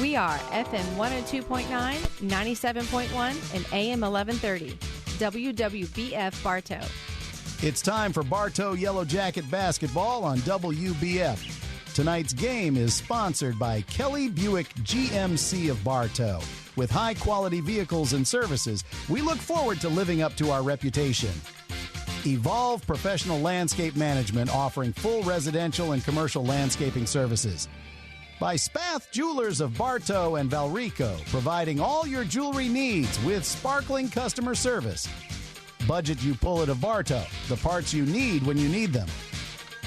We are FM 102.9, 97.1, and AM 1130. WWBF Bartow. It's time for Bartow Yellow Jacket basketball on WBF. Tonight's game is sponsored by Kelly Buick GMC of Bartow. With high-quality vehicles and services, we look forward to living up to our reputation. Evolve Professional Landscape Management, offering full residential and commercial landscaping services. By Spath Jewelers of Bartow and Valrico, providing all your jewelry needs with sparkling customer service. Budget You Pull It of Bartow, the parts you need when you need them.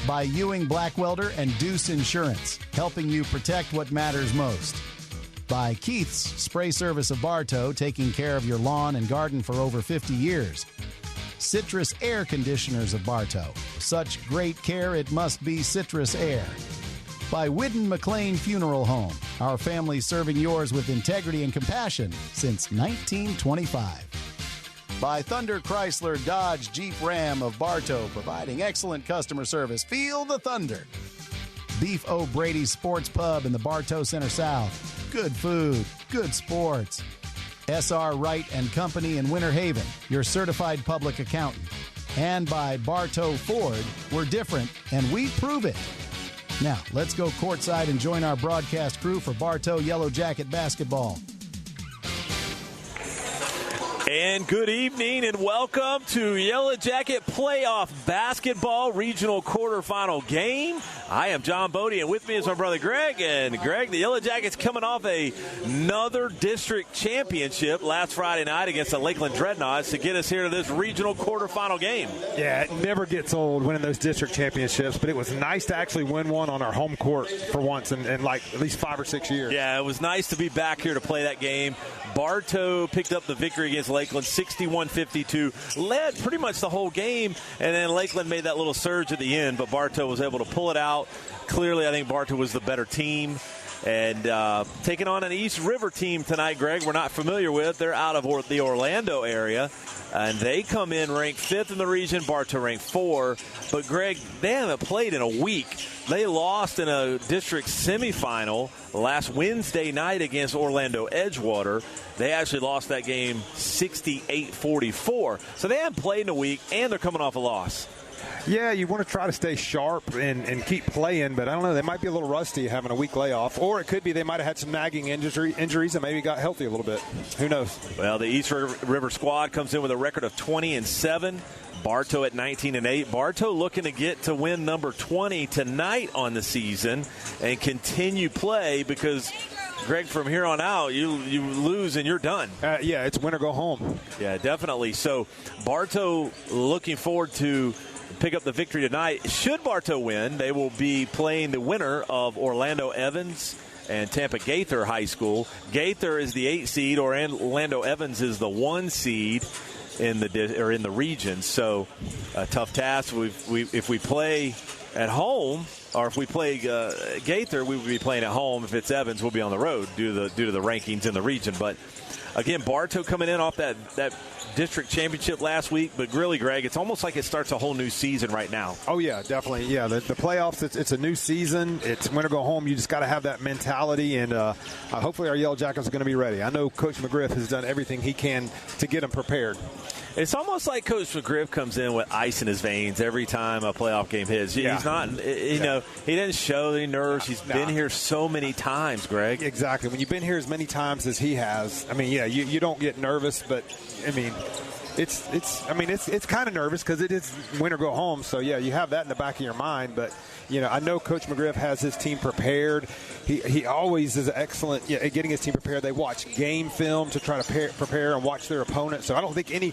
By Ewing Blackwelder and Deuce Insurance, helping you protect what matters most. By Keith's Spray Service of Bartow, taking care of your lawn and garden for over 50 years. Citrus Air Conditioners of Bartow, such great care it must be Citrus Air. By Whidden McLean Funeral Home, our family serving yours with integrity and compassion since 1925. By Thunder Chrysler Dodge Jeep Ram of Bartow, providing excellent customer service. Feel the thunder. Beef O'Brady's Sports Pub in the Bartow Center South. Good food, good sports. S.R. Wright and Company in Winter Haven, your certified public accountant. And by Bartow Ford, we're different, and we prove it. Now, let's go courtside and join our broadcast crew for Bartow Yellow Jacket basketball. And good evening and welcome to Yellow Jacket Playoff Basketball Regional Quarterfinal game. I am John Bodie, and with me is my brother Greg. And Greg, the Yellow Jackets coming off another district championship last Friday night against the Lakeland Dreadnoughts to get us here to this regional quarterfinal game. Yeah, it never gets old winning those district championships, but it was nice to actually win one on our home court for once in like at least 5 or 6 years. Yeah, it was nice to be back here to play that game. Bartow picked up the victory against Lakeland 61-52, led pretty much the whole game, and then Lakeland made that little surge at the end, but Bartow was able to pull it out. Clearly, I think Bartow was the better team. And taking on an East River team tonight, Greg, we're not familiar with. They're out of the Orlando area, and they come in ranked 5th in the region. Bartow ranked 4. But, Greg, they haven't played in a week. They lost in a district semifinal last Wednesday night against Orlando Edgewater. They actually lost that game 68-44. So they haven't played in a week, and they're coming off a loss. Yeah, you want to try to stay sharp and keep playing, but I don't know. They might be a little rusty having a week layoff, or it could be they might have had some nagging injuries and maybe got healthy a little bit. Who knows? Well, the East River squad comes in with a record of 20-7. Bartow at 19-8. Bartow looking to get to win number 20 tonight on the season and continue play because, Greg, from here on out, you lose and you're done. Yeah, it's win or go home. Yeah, definitely. So Bartow looking forward to pick up the victory tonight. Should Bartow win, they will be playing the winner of Orlando Evans and Tampa Gaither High School. Gaither is the 8 seed, or Orlando Evans is the 1 seed in the region. So a tough task. If we play at home, or if we play Gaither, we would be playing at home. If it's Evans, we'll be on the road due to the rankings in the region. But again, Bartow coming in off that district championship last week, but really, Greg, it's almost like it starts a whole new season right now. Oh, yeah, definitely. Yeah, the playoffs, it's a new season. It's win or go home. You just got to have that mentality, and hopefully our Yellow Jackets are going to be ready. I know Coach McGriff has done everything he can to get them prepared. It's almost like Coach McGriff comes in with ice in his veins every time a playoff game hits. Yeah. He's not, he doesn't show any nerves. He's been here so many times, Greg. Exactly. When you've been here as many times as he has, I mean, yeah, you don't get nervous, but I mean, it's kind of nervous because it is win or go home. So yeah, you have that in the back of your mind. But I know Coach McGriff has his team prepared. He always is excellent at getting his team prepared. They watch game film to try to prepare and watch their opponent. So I don't think any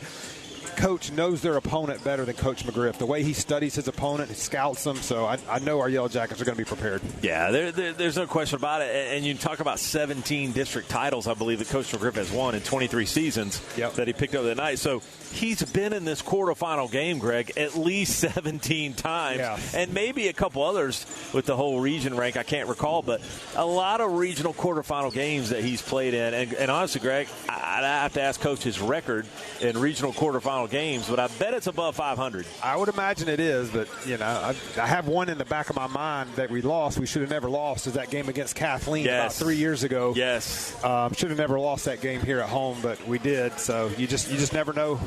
coach knows their opponent better than Coach McGriff. The way he studies his opponent, he scouts them. So I know our Yellow Jackets are going to be prepared. Yeah, there's no question about it. And you talk about 17 district titles, I believe, that Coach McGriff has won in 23 seasons that he picked up that night. So he's been in this quarterfinal game, Greg, at least 17 times. Yeah. And maybe a couple others with the whole region rank. I can't recall, but a lot of regional quarterfinal games that he's played in. And honestly, Greg, I'd have to ask Coach his record in regional quarterfinal quarterfinal games, but I bet it's above 500. I would imagine it is, but, I have one in the back of my mind that we lost. We should have never lost, is that game against Kathleen about 3 years ago. Yes. Should have never lost that game here at home, but we did. So you just never know,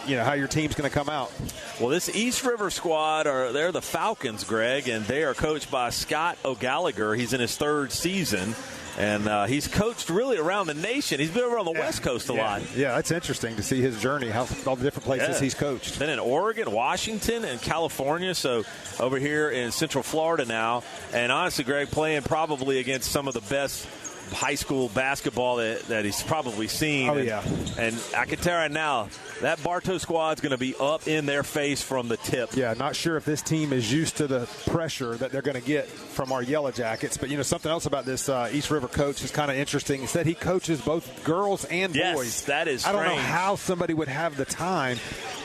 how your team's going to come out. Well, this East River squad, they're the Falcons, Greg, and they are coached by Scott O'Gallagher. He's in his third season. And he's coached really around the nation. He's been over on the West Coast a lot. Yeah, that's interesting to see his journey, all the different places he's coached. Been in Oregon, Washington, and California, so over here in Central Florida now. And honestly, Greg, playing probably against some of the best high school basketball that he's probably seen. Oh, And I can tell right now, that Bartow squad's going to be up in their face from the tip. Yeah, not sure if this team is used to the pressure that they're going to get from our Yellow Jackets. But, something else about this East River coach is kind of interesting. He said he coaches both girls and boys. Yes, that is strange. I don't know how somebody would have the time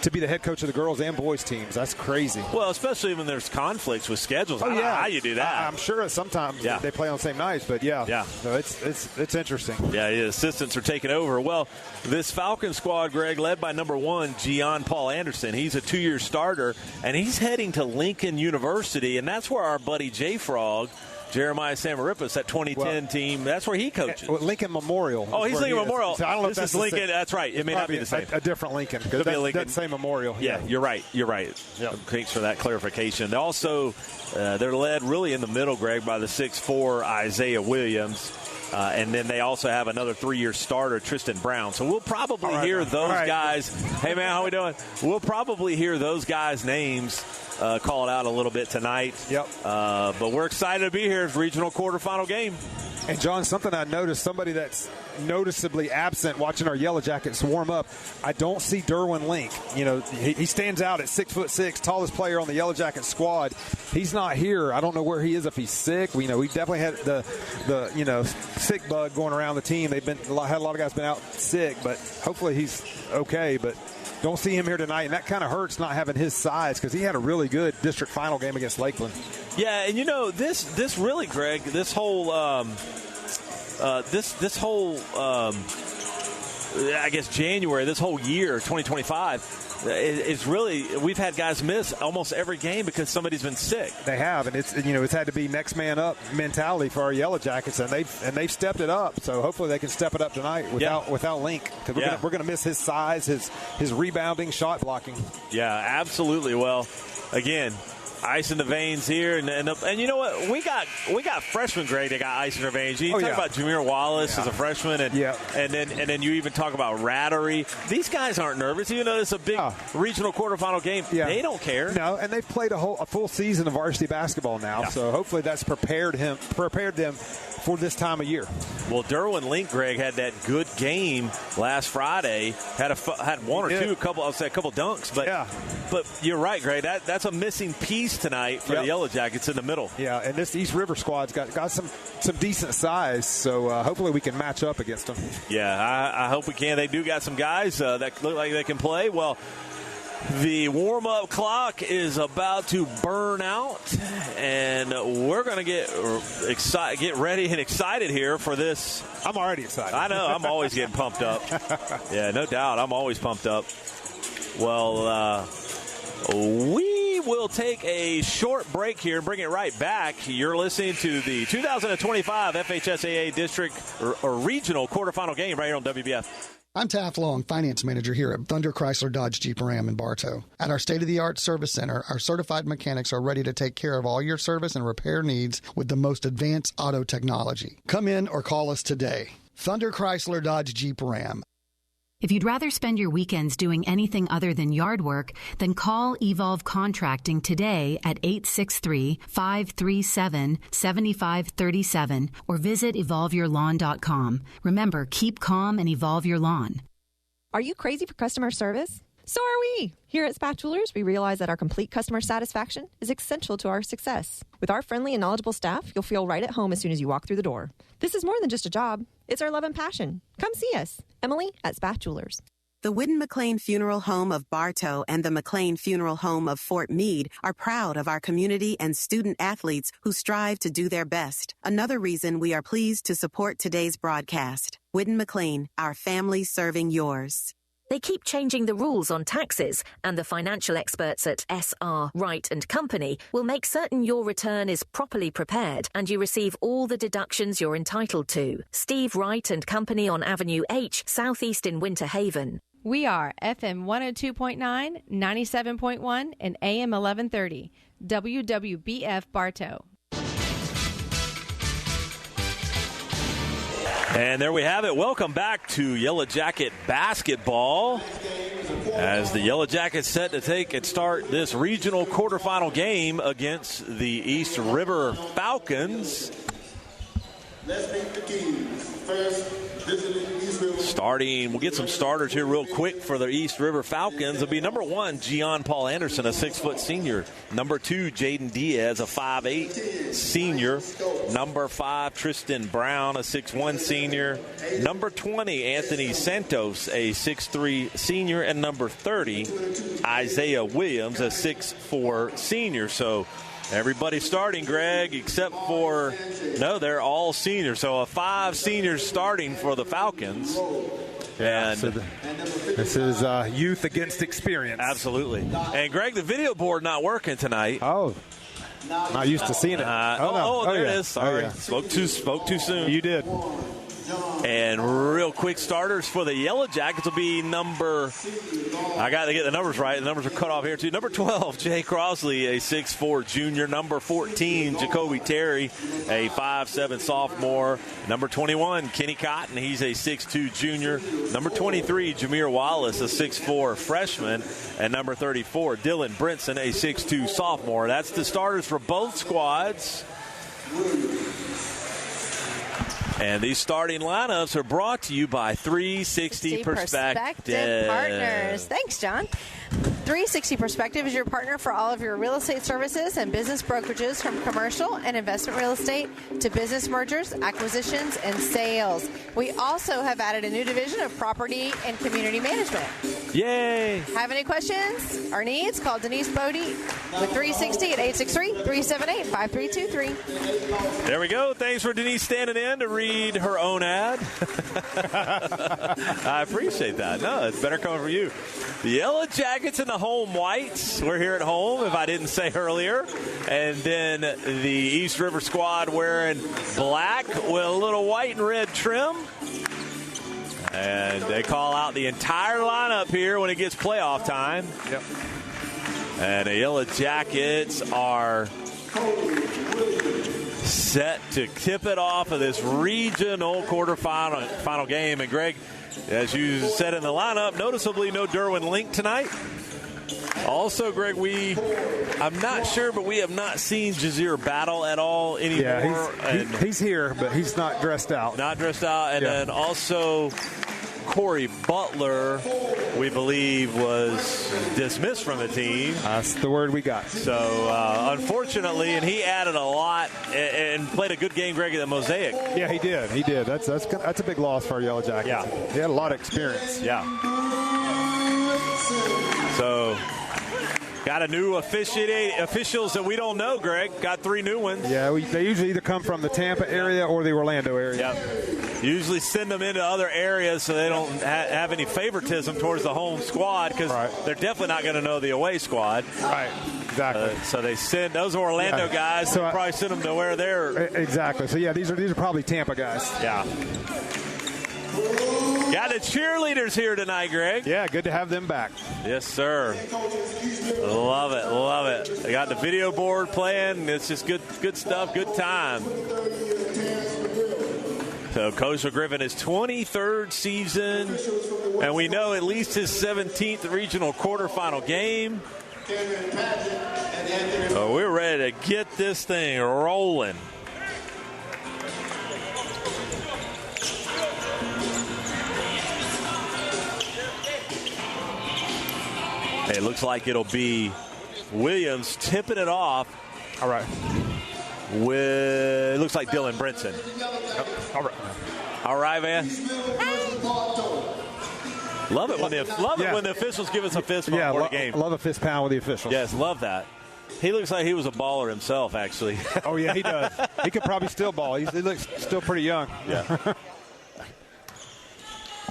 to be the head coach of the girls and boys teams. That's crazy. Well, especially when there's conflicts with schedules. I don't know how you do that. I'm sure sometimes they play on the same nights, but so it's interesting. Yeah, the assistants are taking over. Well, this Falcon squad, Greg, led by number 1, Gian Paul Anderson. He's a 2-year starter, and he's heading to Lincoln University, and that's where our buddy J-Frog, Jeremiah Samaripis, that 2010 team, that's where he coaches. Lincoln Memorial. Oh, he's Lincoln Memorial. So I don't know this is Lincoln. That's right. It may not be the same. A different Lincoln. Could be a Lincoln. Doesn't say Memorial. Yeah, you're right. Yep. Thanks for that clarification. They also, they're led really in the middle, Greg, by the 6'4" Isaiah Williams. And then they also have another 3-year starter, Tristan Brown. So we'll probably hear those guys. Hey, man, how we doing? We'll probably hear those guys' names called out a little bit tonight. Yep. But we're excited to be here. It's regional quarterfinal game. And, John, something I noticed, somebody that's noticeably absent watching our Yellow Jackets warm up, I don't see Derwin Link. He stands out at 6'6", tallest player on the Yellow Jackets squad. He's not here. I don't know where he is, if he's sick. We definitely had the sick bug going around the team. Had a lot of guys been out sick, but hopefully he's okay. But don't see him here tonight, and that kind of hurts not having his size, because he had a really good district final game against Lakeland. Yeah, and this really, Greg, this whole I guess January, this whole year, 2025, is really, we've had guys miss almost every game because somebody's been sick. They have, and it's had to be next man up mentality for our Yellow Jackets, and they've stepped it up. So hopefully they can step it up tonight without Link, because we're gonna miss his size, his rebounding, shot blocking. Yeah, absolutely. Well, again, ice in the veins here, and you know what? We got freshmen, Greg, that got ice in their veins. You talk about Jameer Wallace as a freshman, and then you even talk about Rattery. These guys aren't nervous, even though it's a big regional quarterfinal game. Yeah. They don't care. No, and they've played a full season of varsity basketball now, so hopefully that's prepared them for this time of year. Well, Derwin Link, Greg, had that good game last Friday. Had one or two, a couple dunks, but you're right, Greg. That's a missing piece tonight for the Yellow Jackets in the middle. Yeah, and this East River squad's got some decent size, so hopefully we can match up against them. Yeah, I hope we can. They do got some guys that look like they can play. Well, the warm-up clock is about to burn out, and we're going to get ready and excited here for this. I'm already excited. I know. I'm always getting pumped up. Yeah, no doubt. I'm always pumped up. Well, we will take a short break here and bring it right back. You're listening to the 2025 FHSAA District or Regional Quarterfinal game right here on WBF. I'm Taft Long, Finance Manager here at Thunder Chrysler Dodge Jeep Ram in Bartow. At our state-of-the-art service center, our certified mechanics are ready to take care of all your service and repair needs with the most advanced auto technology. Come in or call us today. Thunder Chrysler Dodge Jeep Ram. If you'd rather spend your weekends doing anything other than yard work, then call Evolve Contracting today at 863-537-7537 or visit evolveyourlawn.com. Remember, keep calm and evolve your lawn. Are you crazy for customer service? So are we. Here at Spath Jewelers, we realize that our complete customer satisfaction is essential to our success. With our friendly and knowledgeable staff, you'll feel right at home as soon as you walk through the door. This is more than just a job. It's our love and passion. Come see us. Emily at Spath Jewelers. The Whidden McLean Funeral Home of Bartow and the McLean Funeral Home of Fort Meade are proud of our community and student athletes who strive to do their best. Another reason we are pleased to support today's broadcast. Whidden McLean, our family serving yours. They keep changing the rules on taxes, and the financial experts at SR Wright & Company will make certain your return is properly prepared and you receive all the deductions you're entitled to. Steve Wright & Company on Avenue H, Southeast in Winter Haven. We are FM 102.9, 97.1, and AM 1130. WWBF Bartow. And there we have it. Welcome back to Yellow Jacket basketball. As the Yellow Jackets set to take and start this regional quarterfinal game against the East River Falcons. Let's meet the teams. First, visiting East River. Starting, we'll get some starters here real quick for the East River Falcons. It'll be number 1, Gian Paul Anderson, a 6-foot senior. Number 2, Jaden Diaz, a 5'8" senior. Number 5, Tristan Brown, a 6'1" senior. Number 20, Anthony Santos, a 6'3" senior. And number 30, Isaiah Williams, a 6'4" senior. So everybody starting, Greg, except for, no, they're all seniors. So 5 seniors starting for the Falcons. And so this is youth against experience. Absolutely. And, Greg, the video board not working tonight. Oh, not used to seeing it. There it is. Sorry. Yeah. Spoke too soon. You did. And real quick starters for the Yellow Jackets will be number, I got to get the numbers right. The numbers are cut off here, too. Number 12, Jay Crosley, a 6'4" junior. Number 14, Jacoby Terry, a 5'7" sophomore. Number 21, Kenny Cotton, he's a 6'2" junior. Number 23, Jameer Wallace, a 6'4" freshman. And number 34, Dylan Brinson, a 6'2" sophomore. That's the starters for both squads. And these starting lineups are brought to you by 360 Perspective Partners. Thanks, John. 360 Perspective is your partner for all of your real estate services and business brokerages, from commercial and investment real estate to business mergers, acquisitions, and sales. We also have added a new division of property and community management. Yay! Have any questions or needs? Call Denise Bodie with 360 at 863-378-5323. There we go. Thanks for Denise standing in to read her own ad. I appreciate that. No, it's better coming from you. The Yellow Jackets and the home whites. We're here at home, if I didn't say earlier. And then the East River squad wearing black with a little white and red trim. And they call out the entire lineup here when it gets playoff time. Yep. And the Yellow Jackets are set to tip it off of this regional quarterfinal game. And, Greg, as you said in the lineup, noticeably no Derwin Link tonight. Also, Greg, I'm not sure, but we have not seen Jazeer Battle at all anymore. Yeah, he's here, but he's not dressed out. Not dressed out. And then also Corey Butler, we believe, was dismissed from the team. That's the word we got. So, unfortunately, and he added a lot and played a good game, Greg, at the Mosaic. Yeah, he did. That's a big loss for our Yellow Jackets. Yeah. He had a lot of experience. Yeah. So, got a new officials that we don't know, Greg. Got 3 new ones. Yeah, they usually either come from the Tampa area or the Orlando area. Yep. Usually send them into other areas so they don't have any favoritism towards the home squad, because they're definitely not going to know the away squad. Right, exactly. So they send those Orlando guys. So probably send them to where they're. Exactly. So, yeah, these are probably Tampa guys. Yeah. Got the cheerleaders here tonight, Greg. Yeah, good to have them back. Yes, sir. Love it, love it. They got the video board playing. It's just good stuff, good time. So Coastal Griffin, his 23rd season, and we know at least his 17th regional quarterfinal game. So we're ready to get this thing rolling. It looks like it'll be Williams tipping it off. All right. It looks like Dylan Brinson. All right. All right, man. Love it when the officials give us a fist bump for the game. I love a fist pound with the officials. Yes, love that. He looks like he was a baller himself, actually. Oh, yeah, he does. He could probably still ball. He looks still pretty young. Yeah.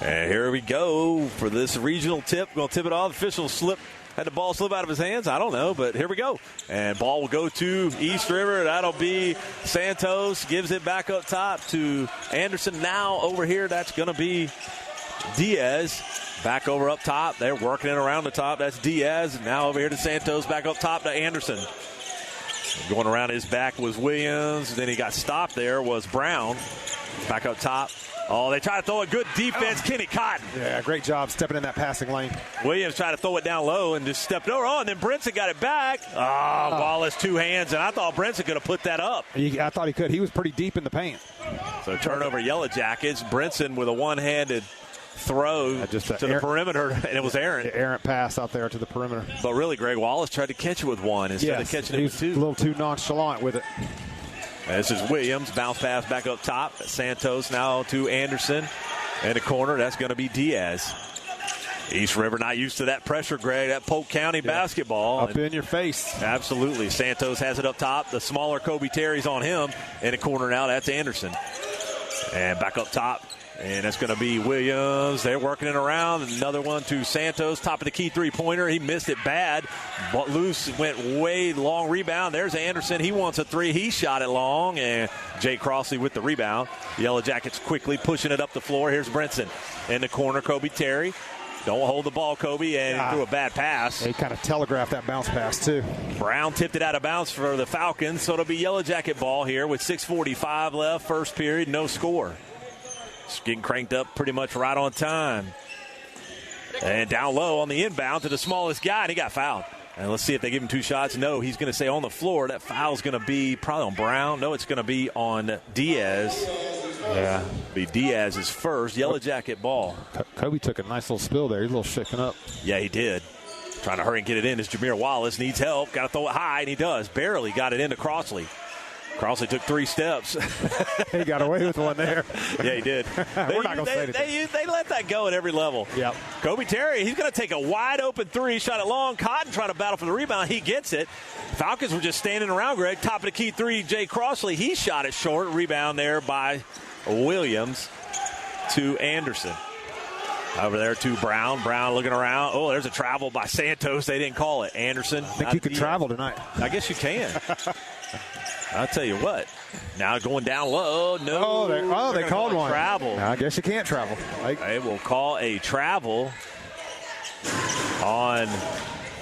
And here we go for this regional tip. Going to tip it off. Official had the ball slip out of his hands. I don't know, but here we go. And ball will go to East River. That'll be Santos. Gives it back up top to Anderson. Now over here, that's going to be Diaz. Back over up top. They're working it around the top. That's Diaz. Now over here to Santos. Back up top to Anderson. Going around his back was Williams. Then he got stopped there was Brown. Back up top. Oh, they try to throw a good defense. Kenny Cotton. Yeah, great job stepping in that passing lane. Williams tried to throw it down low and just stepped over. Oh, and then Brinson got it back. Wallace two hands, and I thought Brinson could have put that up. I thought he could. He was pretty deep in the paint. So turnover Yellow Jackets. Brinson with a one-handed throw to the perimeter, and it was errant. Errant pass out there to the perimeter. But really, Greg Wallace tried to catch it with one instead of catching it with two. A little too nonchalant with it. This is Williams. Bounce pass back up top. Santos now to Anderson. In the corner, that's going to be Diaz. East River not used to that pressure, Greg. That Polk County basketball. Up in your face. Absolutely. Santos has it up top. The smaller Kobe Terry's on him. In the corner now, that's Anderson. And back up top. And that's going to be Williams. They're working it around. Another one to Santos. Top of the key three-pointer. He missed it bad. But loose went way long rebound. There's Anderson. He wants a three. He shot it long. And Jay Crossley with the rebound. Yellow Jackets quickly pushing it up the floor. Here's Brinson. In the corner, Kobe Terry. Don't hold the ball, Kobe, and he threw a bad pass. He kind of telegraphed that bounce pass, too. Brown tipped it out of bounds for the Falcons. So it'll be Yellow Jacket ball here with 6:45 left. First period, no score. It's getting cranked up pretty much right on time. And down low on the inbound to the smallest guy, and he got fouled. And let's see if they give him two shots. No, he's going to stay on the floor. That foul's going to be probably on Brown. No, it's going to be on Diaz. Yeah. Be Diaz's first Yellow Jacket ball. Kobe took a nice little spill there. He's a little shaken up. Yeah, he did. Trying to hurry and get it in as Jameer Wallace needs help. Got to throw it high, and he does. Barely got it into Crossley. Crossley took 3 steps. He got away with one there. Yeah, he did. We're not going to say anything. They let that go at every level. Yep. Kobe Terry, he's going to take a wide-open three. Shot it long. Cotton trying to battle for the rebound. He gets it. Falcons were just standing around, Greg. Top of the key three, Jay Crossley. He shot it short. Rebound there by Williams to Anderson. Over there to Brown. Brown looking around. Oh, there's a travel by Santos. They didn't call it. Anderson. I think you could travel tonight. I guess you can. I'll tell you what. Now going down low. No. They called one. Travel. Now, I guess you can't travel. They will call a travel on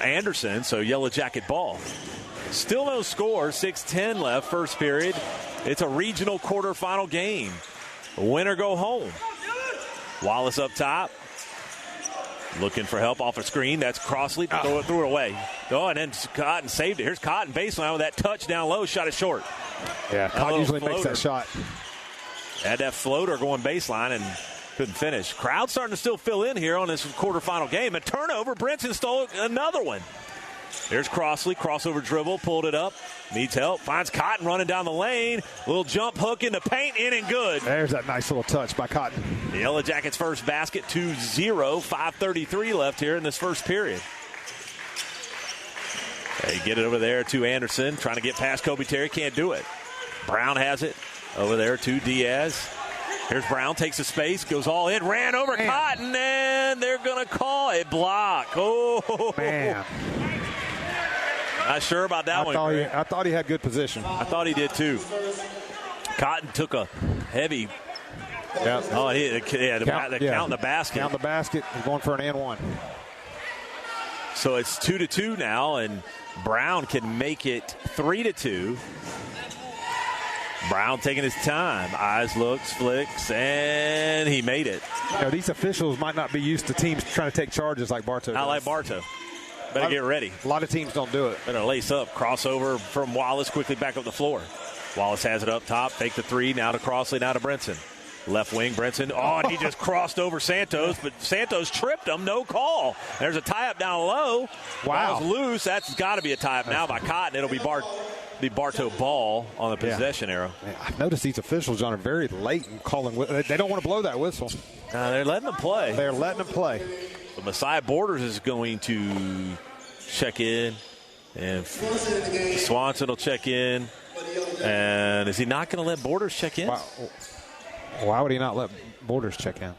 Anderson. So Yellow Jacket ball. Still no score. 6:10 left. First period. It's a regional quarterfinal game. Winner go home. Wallace up top. Looking for help off a screen. That's Crossley. Threw it away. Oh, and then Cotton saved it. Here's Cotton baseline with that touch down low. Shot it short. Yeah, Cotton usually makes that shot. Had that floater going baseline and couldn't finish. Crowd starting to still fill in here on this quarterfinal game. A turnover. Brinson stole another one. There's Crossley. Crossover dribble. Pulled it up. Needs help. Finds Cotton running down the lane. Little jump hook in the paint. In and good. There's that nice little touch by Cotton. The Yellow Jackets' first basket, 2-0. 5:33 left here in this first period. They get it over there to Anderson. Trying to get past Kobe Terry. Can't do it. Brown has it. Over there to Diaz. Here's Brown. Takes the space. Goes all in. Ran over Cotton. And they're going to call a block. Oh, man. Not sure about that one. I thought he had good position. I thought he did too. Cotton took a heavy. Yeah. Oh, count the basket. Count the basket. He's going for an and one. So it's 2-2 now, and Brown can make it 3-2. Brown taking his time. Eyes looks, flicks, and he made it. These officials might not be used to teams trying to take charges like Bartow does. Not like Bartow. Better get ready. A lot of teams don't do it. Better lace up. Crossover from Wallace, quickly back up the floor. Wallace has it up top. Take the three. Now to Crossley. Now to Brinson. Left wing, Brinson. Oh, and he just crossed over Santos, but Santos tripped him. No call. There's a tie-up down low. Wow. Ball's loose. That's got to be a tie-up now by Cotton. It'll be Bartow ball on the possession arrow. Man, I've noticed these officials, John, are very late in calling. They don't want to blow that whistle. They're letting them play. They're letting them play. But Messiah Borders is going to check in, and Swanson will check in. And is he not going to let Borders check in? Why would he not let Borders check in?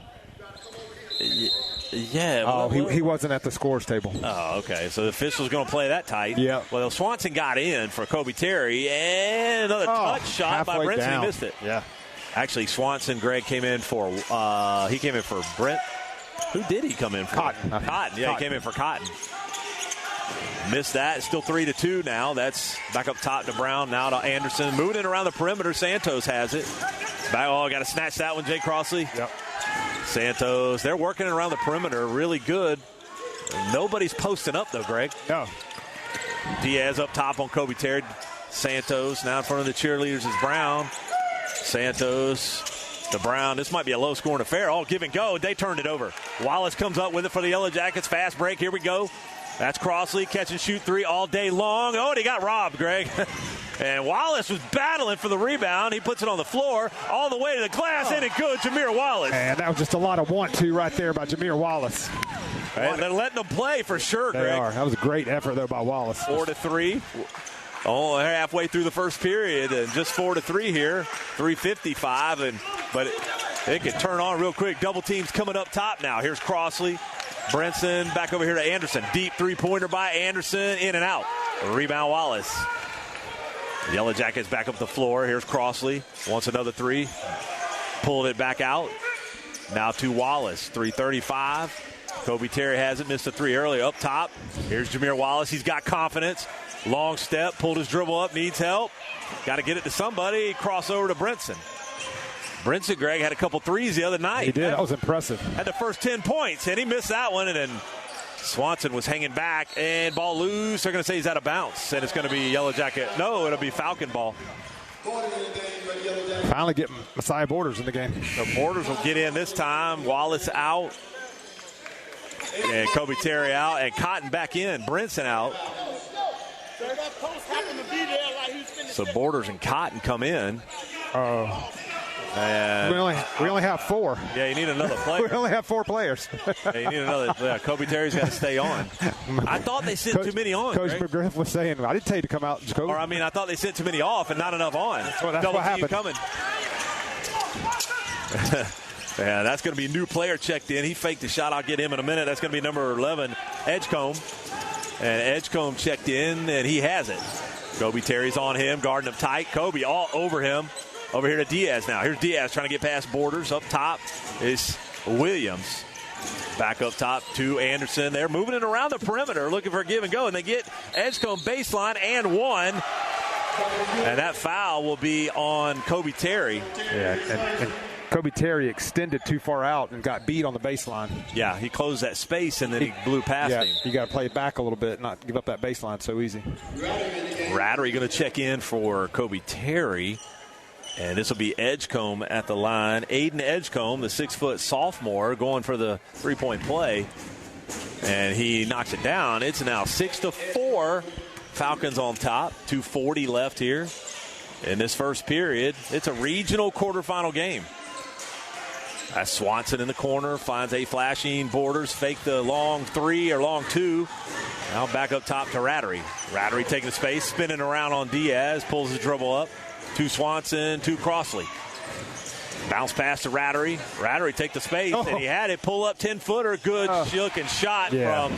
Yeah. Oh, he wasn't at the scores table. Oh, okay. So the official's going to play that tight. Yeah. Well, Swanson got in for Kobe Terry, and another touch shot by Brinson. He missed it. Yeah. Actually, Swanson, Greg, came in for Brent. Who did he come in for? Cotton. Yeah, he came in for Cotton. Missed that. Still 3-2 now. That's back up top to Brown. Now to Anderson. Moving it around the perimeter. Santos has it. Got to snatch that one, Jay Crossley. Yep. Santos. They're working around the perimeter really good. Nobody's posting up, though, Greg. No. Diaz up top on Kobe Terry. Santos now in front of the cheerleaders is Brown. Santos to Brown. This might be a low-scoring affair. All give and go. They turned it over. Wallace comes up with it for the Yellow Jackets. Fast break. Here we go. That's Crossley. Catch and shoot three all day long. Oh, and he got robbed, Greg. And Wallace was battling for the rebound. He puts it on the floor all the way to the glass. And it good, Jameer Wallace. And that was just a lot of want-to right there by Jameer Wallace. And they're letting them play for sure, Greg. They are. That was a great effort, though, by Wallace. 4-3. Oh, they're halfway through the first period, and just 4-3 here. 3:55, but it can turn on real quick. Double teams coming up top now. Here's Crossley. Brinson back over here to Anderson. Deep three-pointer by Anderson. In and out. Rebound Wallace. Yellow Jackets back up the floor. Here's Crossley. Wants another three. Pulled it back out. Now to Wallace. 3:35. Kobe Terry hasn't missed a three earlier. Up top. Here's Jameer Wallace. He's got confidence. Long step. Pulled his dribble up. Needs help. Got to get it to somebody. Cross over to Brinson. Brinson, Greg, had a couple threes the other night. He did. That was impressive. Had the first 10 points, and he missed that one. And then Swanson was hanging back, and ball loose. They're going to say he's out of bounds, and it's going to be Yellow Jacket. No, it'll be Falcon ball. Finally getting Messiah Borders in the game. So Borders will get in this time. Wallace out. And Kobe Terry out. And Cotton back in. Brinson out. So Borders and Cotton come in. And we only have four. Yeah, you need another player. We only have four players. Yeah, you need another. Yeah, Kobe Terry's got to stay on. I thought they sent too many on. Coach Greg. McGriff was saying, I didn't tell you to come out. Jacoby. Or, I thought they sent too many off and not enough on. That's Double what team happened. Coming. Yeah, that's going to be a new player checked in. He faked the shot. I'll get him in a minute. That's going to be number 11, Edgecombe. And Edgecombe checked in, and he has it. Kobe Terry's on him, guarding him tight. Kobe all over him. Over here to Diaz now. Here's Diaz trying to get past Borders. Up top is Williams. Back up top to Anderson. They're moving it around the perimeter, looking for a give and go. And they get Edgecombe baseline and one. And that foul will be on Kobe Terry. Yeah, and Kobe Terry extended too far out and got beat on the baseline. Yeah, he closed that space and then he blew past him. You got to play back a little bit, not give up that baseline so easy. Rattery going to check in for Kobe Terry. And this will be Edgecombe at the line. Aiden Edgecombe, the 6-foot sophomore, going for the three-point play. And he knocks it down. It's now 6-4. Falcons on top. 2:40 left here in this first period. It's a regional quarterfinal game. That's Swanson in the corner. Finds a flashing Borders. Fake the long three or long two. Now back up top to Rattery. Rattery taking the space, spinning around on Diaz. Pulls his dribble up. To Swanson, to Crossley. Bounce pass to Rattery. Rattery take the space, and he had it. Pull up 10-footer. Good looking shot from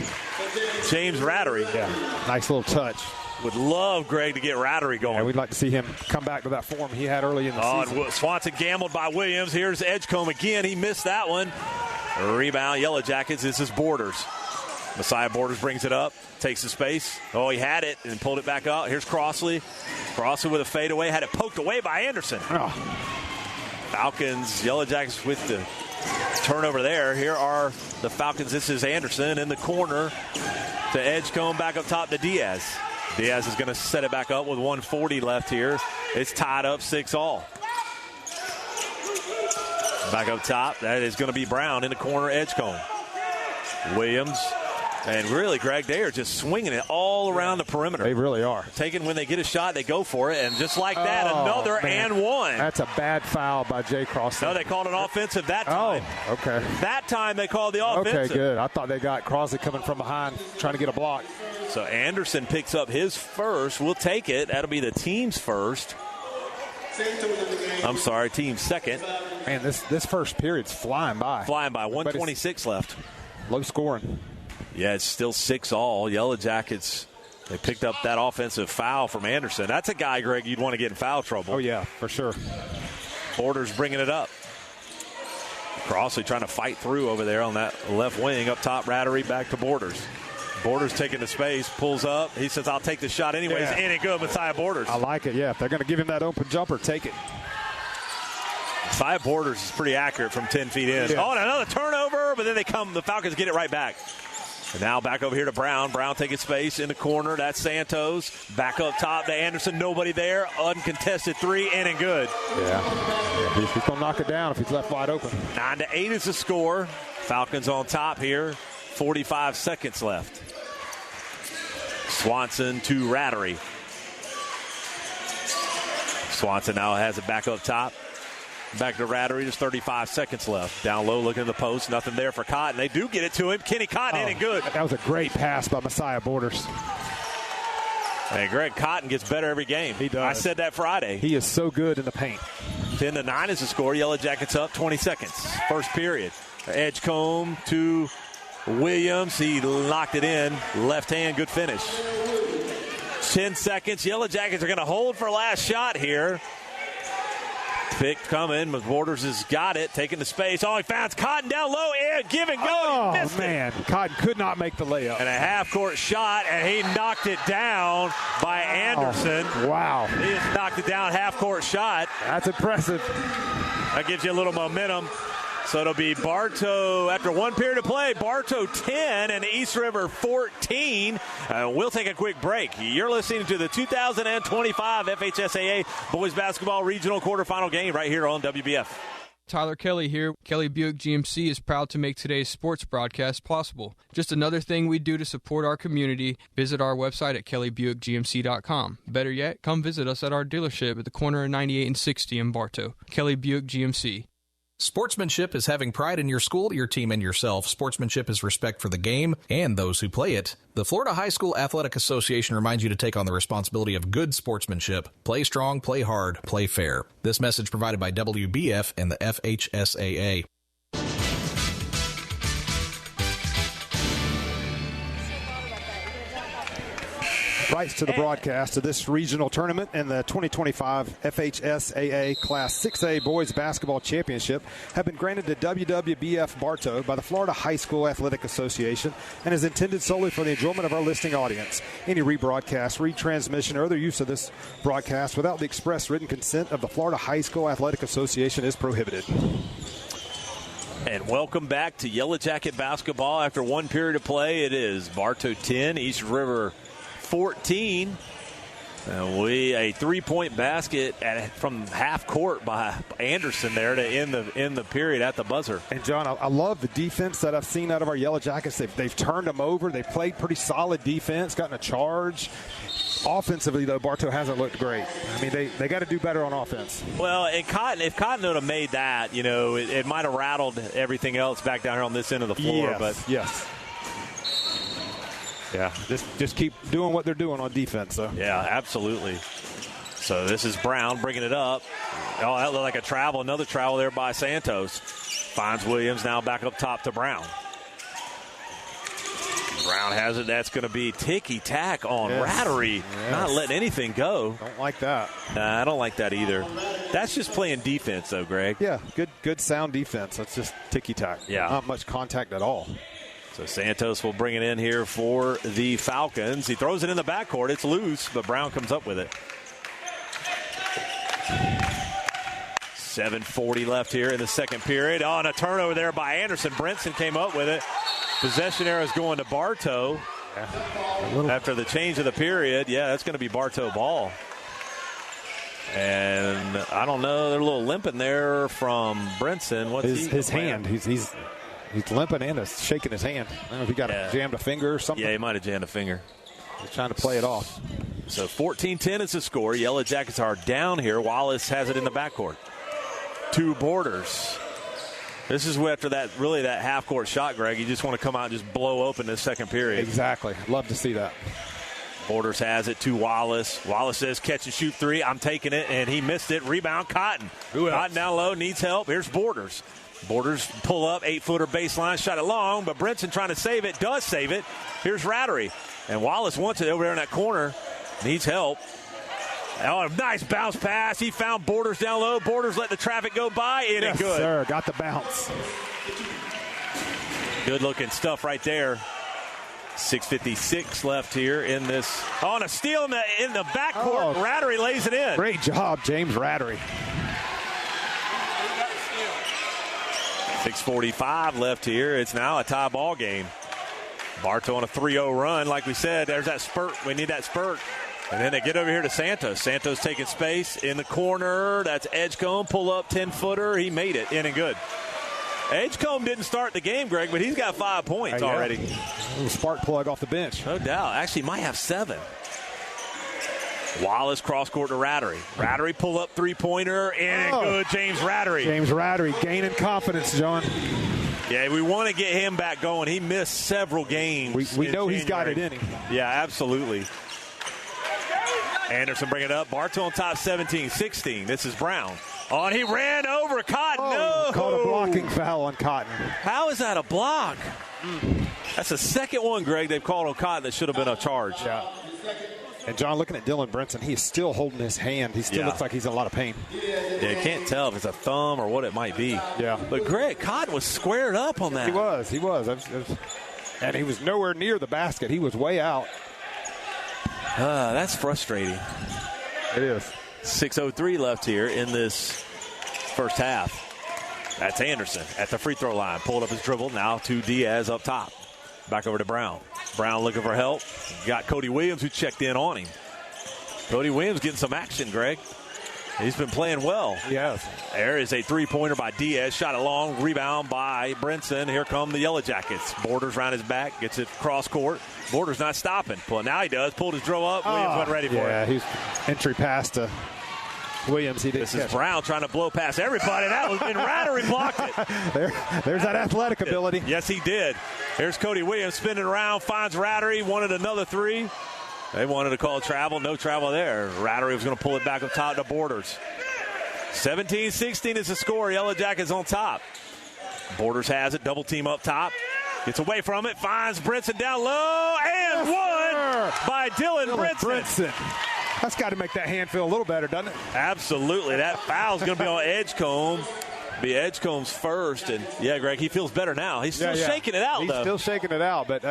James Rattery. Yeah, nice little touch. Would love Greg to get Rattery going. Yeah, we'd like to see him come back to that form he had early in the season. And Swanson gambled by Williams. Here's Edgecombe again. He missed that one. Rebound, Yellow Jackets. This is Borders. Messiah Borders brings it up, takes the space. Oh, he had it and pulled it back out. Here's Crossley. Crossley with a fadeaway. Had it poked away by Anderson. Falcons, Yellow Jackets with the turnover there. Here are the Falcons. This is Anderson in the corner to Edgecombe, back up top to Diaz. Diaz is going to set it back up with 1:40 left here. It's tied up 6-all. Back up top, that is going to be Brown in the corner, Edgecombe. Williams. And really, Greg, they are just swinging it all around the perimeter. They really are. Taking when they get a shot, they go for it. And just like that, another and one. That's a bad foul by Jay Crossley. No, they called it offensive that time. Oh, okay. That time they called the offensive. Okay, good. I thought they got Crossley coming from behind, trying to get a block. So Anderson picks up his first. We'll take it. That'll be the team's first. I'm sorry, team's second. Man, this first period's flying by. 1:26 left. Low scoring. Yeah, it's still 6-all. Yellow Jackets, they picked up that offensive foul from Anderson. That's a guy, Greg, you'd want to get in foul trouble. Oh, yeah, for sure. Borders bringing it up. Crossley trying to fight through over there on that left wing. Up top, Rattery back to Borders. Borders taking the space, pulls up. He says, I'll take the shot anyways. Yeah. And it good, Messiah Borders. I like it, yeah. If they're going to give him that open jumper, take it. Messiah Borders is pretty accurate from 10 feet in. Yeah. Oh, and another turnover, but then the Falcons get it right back. And now back over here to Brown. Brown taking space in the corner. That's Santos. Back up top to Anderson. Nobody there. Uncontested three, in and good. Yeah. He's going to knock it down if he's left wide open. 9-8 is the score. Falcons on top here. 45 seconds left. Swanson to Rattery. Swanson now has it back up top. Back to Rattery. There's 35 seconds left. Down low, looking at the post. Nothing there for Cotton. They do get it to him. Kenny Cotton in and good. That was a great pass by Messiah Borders. And Greg Cotton gets better every game. He does. I said that Friday. He is so good in the paint. 10-9 is the score. Yellow Jackets up 20 seconds. First period. Edgecombe to Williams. He locked it in. Left hand, good finish. 10 seconds. Yellow Jackets are going to hold for last shot here. Pick coming, but Borders has got it, taking the space. Oh, he finds Cotton down low, and give and go. Oh, he missed man. Cotton could not make the layup. And a half-court shot, and he knocked it down by Anderson. Wow. He just knocked it down, half-court shot. That's impressive. That gives you a little momentum. So it'll be Bartow, after one period of play, Bartow 10 and East River 14. We'll take a quick break. You're listening to the 2025 FHSAA Boys Basketball Regional Quarterfinal game right here on WBF. Tyler Kelly here. Kelly Buick GMC is proud to make today's sports broadcast possible. Just another thing we do to support our community. Visit our website at kellybuickgmc.com. Better yet, come visit us at our dealership at the corner of 98 and 60 in Bartow. Kelly Buick GMC. Sportsmanship is having pride in your school, your team, and yourself. Sportsmanship is respect for the game and those who play it. The Florida High School Athletic Association reminds you to take on the responsibility of good sportsmanship. Play strong, play hard, play fair. This message provided by WBF and the FHSAA. Rights to the broadcast of this regional tournament and the 2025 FHSAA Class 6A Boys Basketball Championship have been granted to WWBF Bartow by the Florida High School Athletic Association and is intended solely for the enjoyment of our listening audience. Any rebroadcast, retransmission, or other use of this broadcast without the express written consent of the Florida High School Athletic Association is prohibited. And welcome back to Yellow Jacket basketball. After one period of play, it is Bartow 10, East River 14. A three-point basket from half court by Anderson there to end the period at the buzzer. And John, I love the defense that I've seen out of our Yellow Jackets. They've turned them over. They played pretty solid defense, gotten a charge. Offensively, though, Bartow hasn't looked great. I mean, they got to do better on offense. Well, and if Cotton would have made that, it might have rattled everything else back down here on this end of the floor. Yes. Yeah, just keep doing what they're doing on defense, though. Yeah, absolutely. So this is Brown bringing it up. Oh, that looked like a travel. Another travel there by Santos. Finds Williams now back up top to Brown. Brown has it. That's going to be ticky-tack on Rattery. Yes. Not letting anything go. Don't like that. I don't like that either. That's just playing defense, though, Greg. Yeah, good sound defense. That's just ticky-tack. Yeah. Not much contact at all. So Santos will bring it in here for the Falcons. He throws it in the backcourt. It's loose, but Brown comes up with it. 7:40 left here in the second period. Oh, and a turnover there by Anderson. Brinson came up with it. Possession arrow is going to Bartow. After the change of the period, that's going to be Bartow ball. And I don't know, they're a little limping there from Brinson. What's his hand? He's limping and shaking his hand. I don't know if he got jammed a finger or something. Yeah, he might have jammed a finger. He's trying to play it off. So 14-10 is the score. Yellow Jackets are down here. Wallace has it in the backcourt. Two Borders. This is after that half-court shot, Greg. You just want to come out and just blow open this second period. Exactly. Love to see that. Borders has it to Wallace. Wallace says catch and shoot three. I'm taking it, and he missed it. Rebound, Cotton. Cotton down low, needs help. Here's Borders. Borders pull up, 8-footer baseline, shot it long, but Brinson trying to save it, does save it. Here's Rattery. And Wallace wants it over there in that corner. Needs help. Oh, a nice bounce pass. He found Borders down low. Borders let the traffic go by. In it good. Sir, got the bounce. Good looking stuff right there. 6:56 left here in this. Oh, and a steal in the backcourt. Oh. Rattery lays it in. Great job, James Rattery. 6:45 left here. It's now a tie ball game. Bartow on a 3-0 run. Like we said, there's that spurt. We need that spurt. And then they get over here to Santos. Santos taking space in the corner. That's Edgecombe. Pull up 10-footer. He made it in and good. Edgecombe didn't start the game, Greg, but he's got 5 points already. A little spark plug off the bench. No doubt. Actually, might have 7. Wallace cross court to Rattery. Rattery pull up three-pointer. In and good. James Rattery. James Rattery gaining confidence, John. Yeah, we want to get him back going. He missed several games. We know he's got it in him. Yeah, absolutely. Anderson bring it up. Bartow on top 17-16. This is Brown. Oh, and he ran over Cotton. No. Called a blocking foul on Cotton. How is that a block? That's the second one, Greg, they've called on Cotton that should have been a charge. Yeah. And, John, looking at Dylan Brinson, he's still holding his hand. He still looks like he's in a lot of pain. Yeah, you can't tell if it's a thumb or what it might be. Yeah. But, Greg, Cotton was squared up on that. He was. And he was nowhere near the basket. He was way out. That's frustrating. It is. 6:03 left here in this first half. That's Anderson at the free throw line. Pulled up his dribble. Now to Diaz up top. Back over to Brown. Brown looking for help. Got Cody Williams who checked in on him. Cody Williams getting some action, Greg. He's been playing well. Yes. There is a three-pointer by Diaz. Shot it long. Rebound by Brinson. Here come the Yellow Jackets. Borders around his back. Gets it cross court. Borders not stopping. Well, now he does. Pulled his dribble up. Williams wasn't ready for it. Yeah, he's entry pass to Williams. He didn't This is Brown trying to blow past everybody. That was, and Rattery blocked it. There's that athletic ability. Yes, he did. Here's Cody Williams spinning around. Finds Rattery. Wanted another three. They wanted to call travel. No travel there. Rattery was going to pull it back up top to Borders. 17-16 is the score. Yellow Jackets on top. Borders has it. Double team up top. Gets away from it. Finds Brinson down low. And one by Dylan Brinson. That's got to make that hand feel a little better, doesn't it? Absolutely. That foul's going to be on Edgecombe. Be Edgecombe's first. And, yeah, Greg, he feels better now. He's still shaking it out, He's though. still shaking it out, but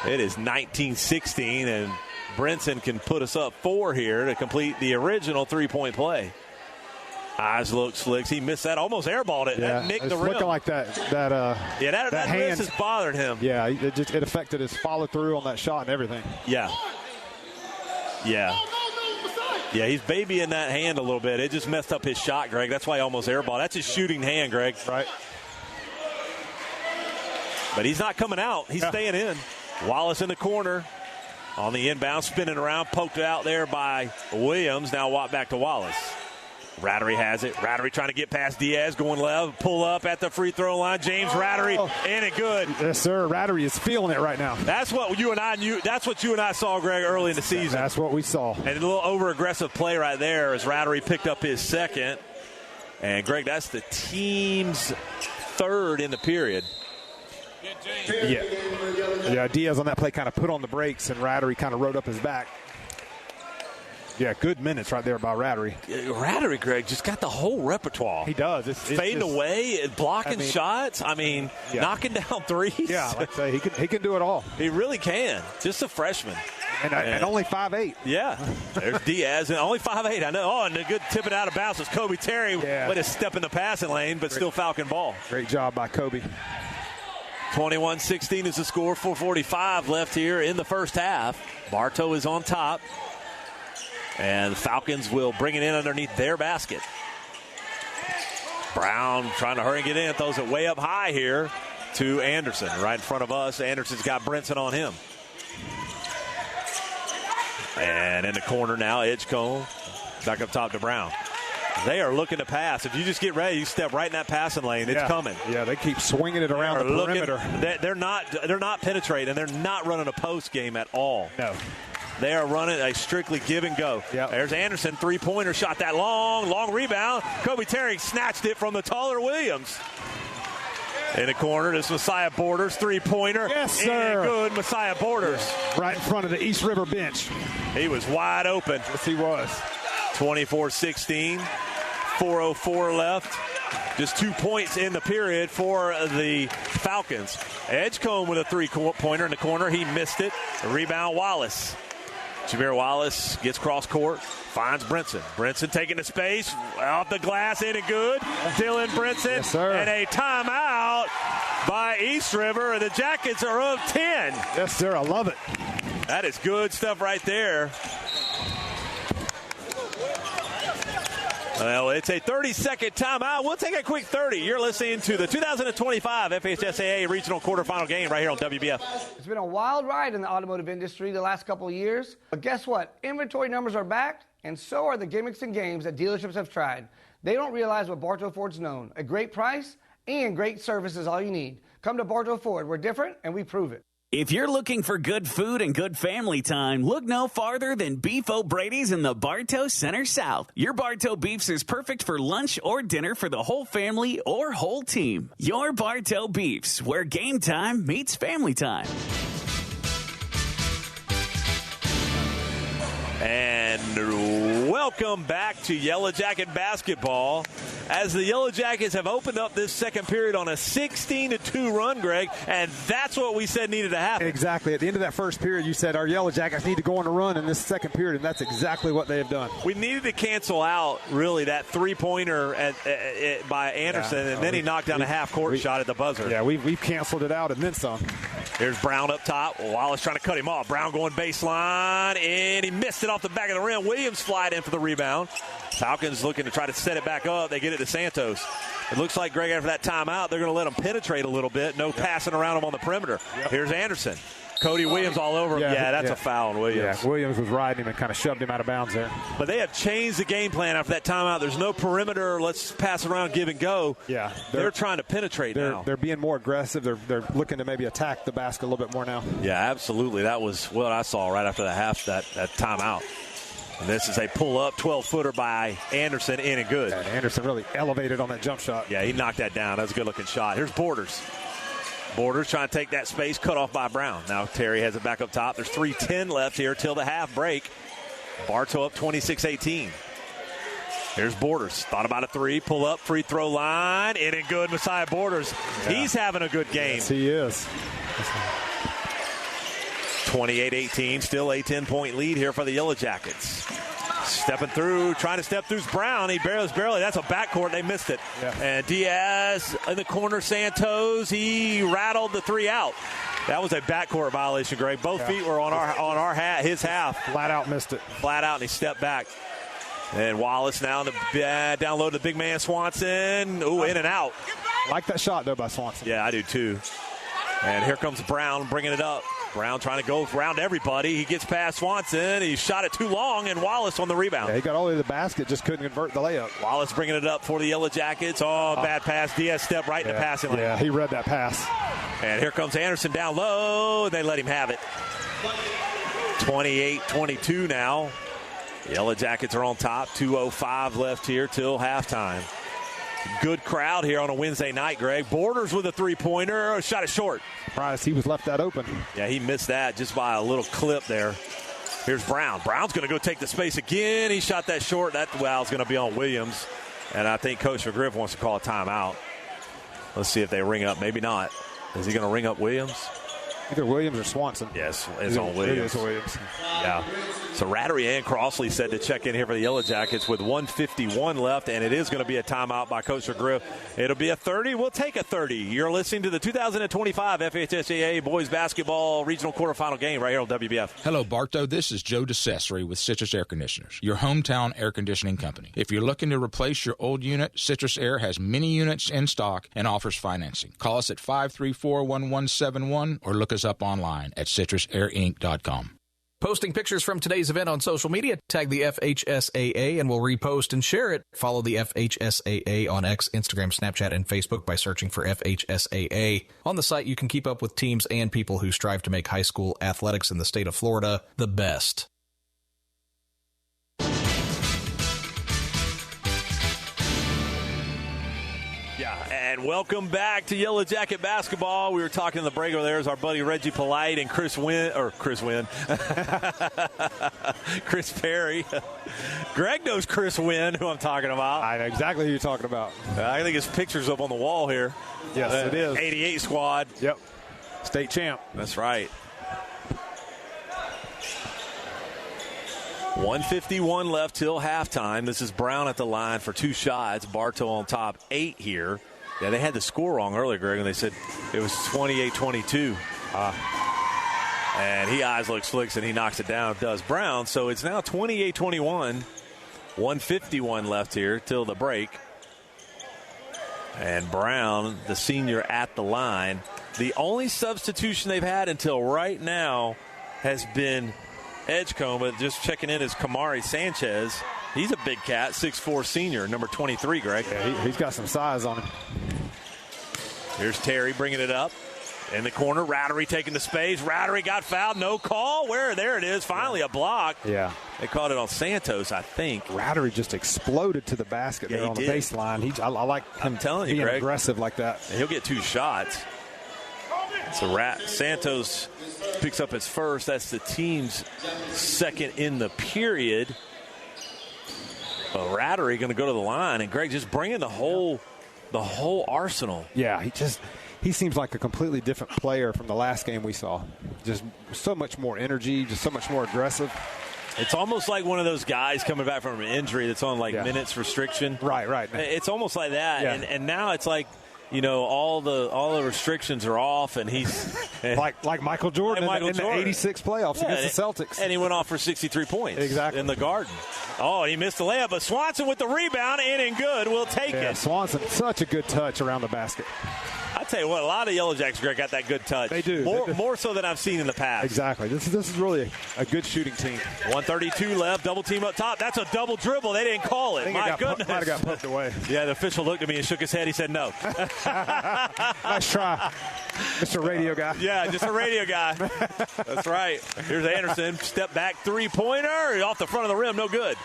it is 19-16, and Brinson can put us up 4 here to complete the original three-point play. Eyes look slicks. He missed that. Almost airballed it. Yeah, that nicked it's the rim. looking like that hand wrist has bothered him. Yeah, it affected his follow-through on that shot and everything. Yeah. Yeah, he's babying that hand a little bit. It just messed up his shot, Greg. That's why he almost airballed. That's his shooting hand, Greg. Right. But he's not coming out. He's staying in. Wallace in the corner. On the inbound, spinning around, poked out there by Williams. Now walk back to Wallace. Rattery has it. Rattery trying to get past Diaz, going left, pull up at the free throw line. James Rattery, in it good. Yes, sir. Rattery is feeling it right now. That's what you and I knew. That's what you and I saw, Greg, early in the season. That's what we saw. And a little over-aggressive play right there as Rattery picked up his second. And, Greg, that's the team's third in the period. Yeah, Diaz on that play kind of put on the brakes, and Rattery kind of rode up his back. Yeah, good minutes right there by Rattery. Rattery, Greg, just got the whole repertoire. He does. It's fading away, blocking shots. Knocking down threes. Yeah, like I say, he can do it all. He really can. Just a freshman. And only 5'8". Yeah. There's Diaz, and only 5'8". I know. Oh, and a good tipping out of bounds was Kobe Terry. Yeah. Let us step in the passing lane, but still Falcon ball. Great job by Kobe. 21-16 is the score. 4:45 left here in the first half. Bartow is on top. And the Falcons will bring it in underneath their basket. Brown trying to hurry and get in. Throws it way up high here to Anderson. Right in front of us. Anderson's got Brinson on him. And in the corner now, Edgecombe. Back up top to Brown. They are looking to pass. If you just get ready, you step right in that passing lane. It's coming. Yeah, they keep swinging it around the perimeter. They're not penetrating. They're not running a post game at all. No. They are running a strictly give and go. Yep. There's Anderson, three-pointer, shot that long rebound. Kobe Terry snatched it from the taller Williams. In the corner, this Messiah Borders, three-pointer. Yes, sir. Good Messiah Borders. Yeah. Right in front of the East River bench. He was wide open. Yes, he was. 24-16, 4:04 left. Just 2 points in the period for the Falcons. Edgecombe with a three-pointer in the corner. He missed it. The rebound, Wallace. Jameer Wallace gets cross court, finds Brinson. Brinson taking the space, off the glass, in and good. Dylan Brinson, yes, sir. And a timeout by East River. The Jackets are up 10. Yes, sir. I love it. That is good stuff right there. Well, it's a 30-second timeout. We'll take a quick 30. You're listening to the 2025 FHSAA Regional Quarterfinal game right here on WBF. It's been a wild ride in the automotive industry the last couple of years. But guess what? Inventory numbers are back, and so are the gimmicks and games that dealerships have tried. They don't realize what Bartow Ford's known. A great price and great service is all you need. Come to Bartow Ford. We're different, and we prove it. If you're looking for good food and good family time, look no farther than Beef O'Brady's in the Bartow Center South. Your Bartow Beefs is perfect for lunch or dinner for the whole family or whole team. Your Bartow Beefs, where game time meets family time. And welcome back to Yellow Jacket basketball as the Yellow Jackets have opened up this second period on a 16-2 run, Greg, and that's what we said needed to happen. Exactly. At the end of that first period, you said our Yellow Jackets need to go on a run in this second period, and that's exactly what they have done. We needed to cancel out, really, that three-pointer by Anderson, and then he knocked down a half-court shot at the buzzer. Yeah, we've canceled it out and then some. Here's Brown up top. Wallace trying to cut him off. Brown going baseline, and he missed it off the back of the rim. Williams flied in for the rebound. Falcons looking to try to set it back up. They get it to Santos. It looks like, Greg, after that timeout, they're going to let him penetrate a little bit. No passing around him on the perimeter. Here's Anderson. Cody Williams all over him. Yeah, that's a foul on Williams. Yeah, Williams was riding him and kind of shoved him out of bounds there. But they have changed the game plan after that timeout. There's no perimeter. Let's pass around, give and go. Yeah, they're trying to penetrate now. They're being more aggressive. They're looking to maybe attack the basket a little bit more now. Yeah, absolutely. That was what I saw right after that timeout. And this is a pull-up 12-footer by Anderson, in and good. Yeah, Anderson really elevated on that jump shot. Yeah, he knocked that down. That was a good-looking shot. Here's Borders. Borders trying to take that space, cut off by Brown. Now Terry has it back up top. There's 3:10 left here till the half break. Bartow up 26-18. Here's Borders. Thought about a three. Pull up, free throw line. In and good, Messiah Borders. Yeah. He's having a good game. Yes, he is. 28-18. Still a 10-point lead here for the Yellow Jackets. Stepping through, trying to step through Brown. He barely. That's a backcourt. They missed it. Yeah. And Diaz in the corner. Santos. He rattled the three out. That was a backcourt violation, Greg. Both feet were on his half. Flat out missed it. Flat out, and he stepped back. And Wallace now in the down low to the big man Swanson. Ooh, in and out. Like that shot though by Swanson. Yeah, I do too. And here comes Brown bringing it up. Brown trying to go around everybody. He gets past Swanson. He shot it too long, and Wallace on the rebound. Yeah, he got all the way to the basket, just couldn't convert the layup. Wallace bringing it up for the Yellow Jackets. Oh, bad pass. Diaz stepped right in the passing lane. Yeah, he read that pass. And here comes Anderson down low. They let him have it. 28-22 now. Yellow Jackets are on top. 2:05 left here till halftime. Good crowd here on a Wednesday night, Greg. Borders with a three-pointer. Shot it short. Surprised he was left that open. Yeah, he missed that just by a little clip there. Here's Brown. Brown's going to go take the space again. He shot that short. That foul's going to be on Williams. And I think Coach McGriff wants to call a timeout. Let's see if they ring up. Maybe not. Is he going to ring up Williams? Either Williams or Swanson. Yes, it's on Williams. It is Williams. Yeah. So Rattery and Crossley said to check in here for the Yellow Jackets with 1:51 left, and it is going to be a timeout by Coach McGriff. It'll be a 30. We'll take a 30. You're listening to the 2025 FHSAA Boys Basketball Regional Quarterfinal game right here on WBF. Hello, Bartow. This is Joe DeCessory with Citrus Air Conditioners, your hometown air conditioning company. If you're looking to replace your old unit, Citrus Air has many units in stock and offers financing. Call us at 534-1171 or look us up online at citrusairinc.com. Posting pictures from today's event on social media, tag the FHSAA and we'll repost and share it. Follow the FHSAA on X, Instagram, Snapchat, and Facebook by searching for FHSAA. On the site, you can keep up with teams and people who strive to make high school athletics in the state of Florida the best. And welcome back to Yellow Jacket basketball. We were talking in the break over there as our buddy Reggie Polite and Chris Perry. Greg knows Chris Wynn, who I'm talking about. I know exactly who you're talking about. I think his picture's up on the wall here. Yes, it is. 88 squad. Yep. State champ. That's right. 1:51 left till halftime. This is Brown at the line for 2 shots. Bartow on top, 8 here. Yeah, they had the score wrong earlier, Greg, and they said it was 28-22. And he eyes looks flicks, and he knocks it down, does Brown. So it's now 28-21. 1:51 left here till the break. And Brown, the senior, at the line. The only substitution they've had until right now has been Edgecombe, but just checking in is Kamari Sanchez. He's a big cat, 6'4" senior, number 23, Greg. Yeah, he's got some size on him. Here's Terry bringing it up. In the corner, Rattery taking the space. Rattery got fouled, no call. There it is, finally a block. Yeah. They called it on Santos, I think. Rattery just exploded to the basket there on the baseline. I like him being aggressive like that. And he'll get 2 shots. So Santos picks up his first. That's the team's second in the period. Rattery going to go to the line, and Greg just bringing the whole arsenal. Yeah, he seems like a completely different player from the last game we saw. Just so much more energy, just so much more aggressive. It's almost like one of those guys coming back from an injury that's on minutes restriction. Right. It's almost like that, yeah. and now it's like, all the restrictions are off, and he's like Michael Jordan in the 86 playoffs against the Celtics. And he went off for 63 points in the Garden. Oh, he missed the layup, but Swanson with the rebound, in and good. We'll take it. Swanson, such a good touch around the basket. I tell you what, a lot of Yellow Jacks, Greg, got that good touch. They do. More so than I've seen in the past. Exactly. This is really a good shooting team. 1:32 left, double team up top. That's a double dribble. They didn't call it. My goodness. Might have got poked away. Yeah, the official looked at me and shook his head. He said no. Nice try, Mr. Radio Guy. Yeah, just a radio guy. That's right. Here's Anderson. Step back three-pointer. Off the front of the rim. No good.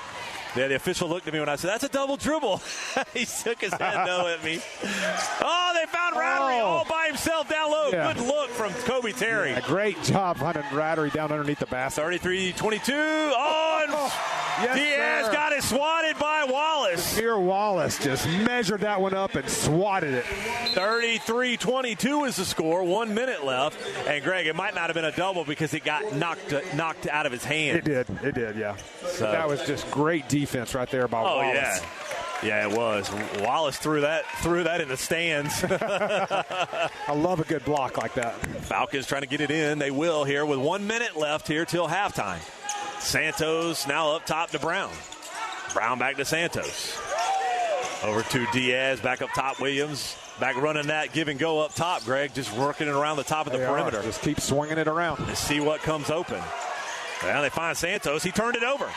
Yeah, the official looked at me when I said, that's a double dribble. He shook his head no at me. Oh, they found Rattery all by himself down low. Yeah. Good look from Kobe Terry. Yeah, great job hunting Rattery down underneath the basket. 33-22. Oh, and Diaz got it swatted by Wallace. Here Wallace just measured that one up and swatted it. 33-22 is the score. 1 minute left. And, Greg, it might not have been a double because it got knocked out of his hand. It did, yeah. So that was just great defense right there by Wallace. Yeah, it was. Wallace threw that in the stands. I love a good block like that. Falcons trying to get it in. They will here with 1 minute left here till halftime. Santos now up top to Brown. Brown back to Santos. Over to Diaz, back up top. Williams back running that give and go up top, Greg. Just working it around the top of the perimeter. Just keep swinging it around. And see what comes open. Well, they find Santos. He turned it over.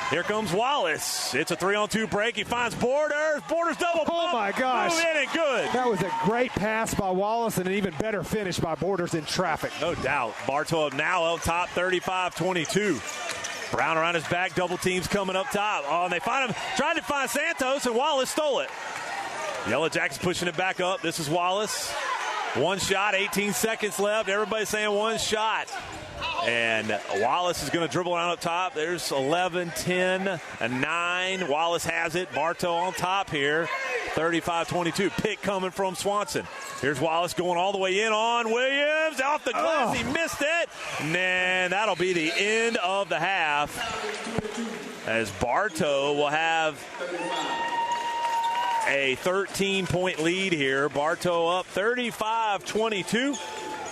Here comes Wallace. It's a 3-on-2 break. He finds Borders. Borders double pump. Oh, my gosh. Move in and good. That was a great pass by Wallace and an even better finish by Borders in traffic. No doubt. Bartow now up top, 35-22. Brown around his back. Double teams coming up top. Oh, and they find him. Tried to find Santos, and Wallace stole it. Yellow Jackets pushing it back up. This is Wallace. One shot, 18 seconds left. Everybody's saying one shot. And Wallace is going to dribble around up top. There's 11, 10, and 9. Wallace has it. Bartow on top here. 35-22. Pick coming from Swanson. Here's Wallace going all the way in on Williams. Off the glass. He missed it. And that'll be the end of the half. As Bartow will have a 13-point lead here. Bartow up 35-22.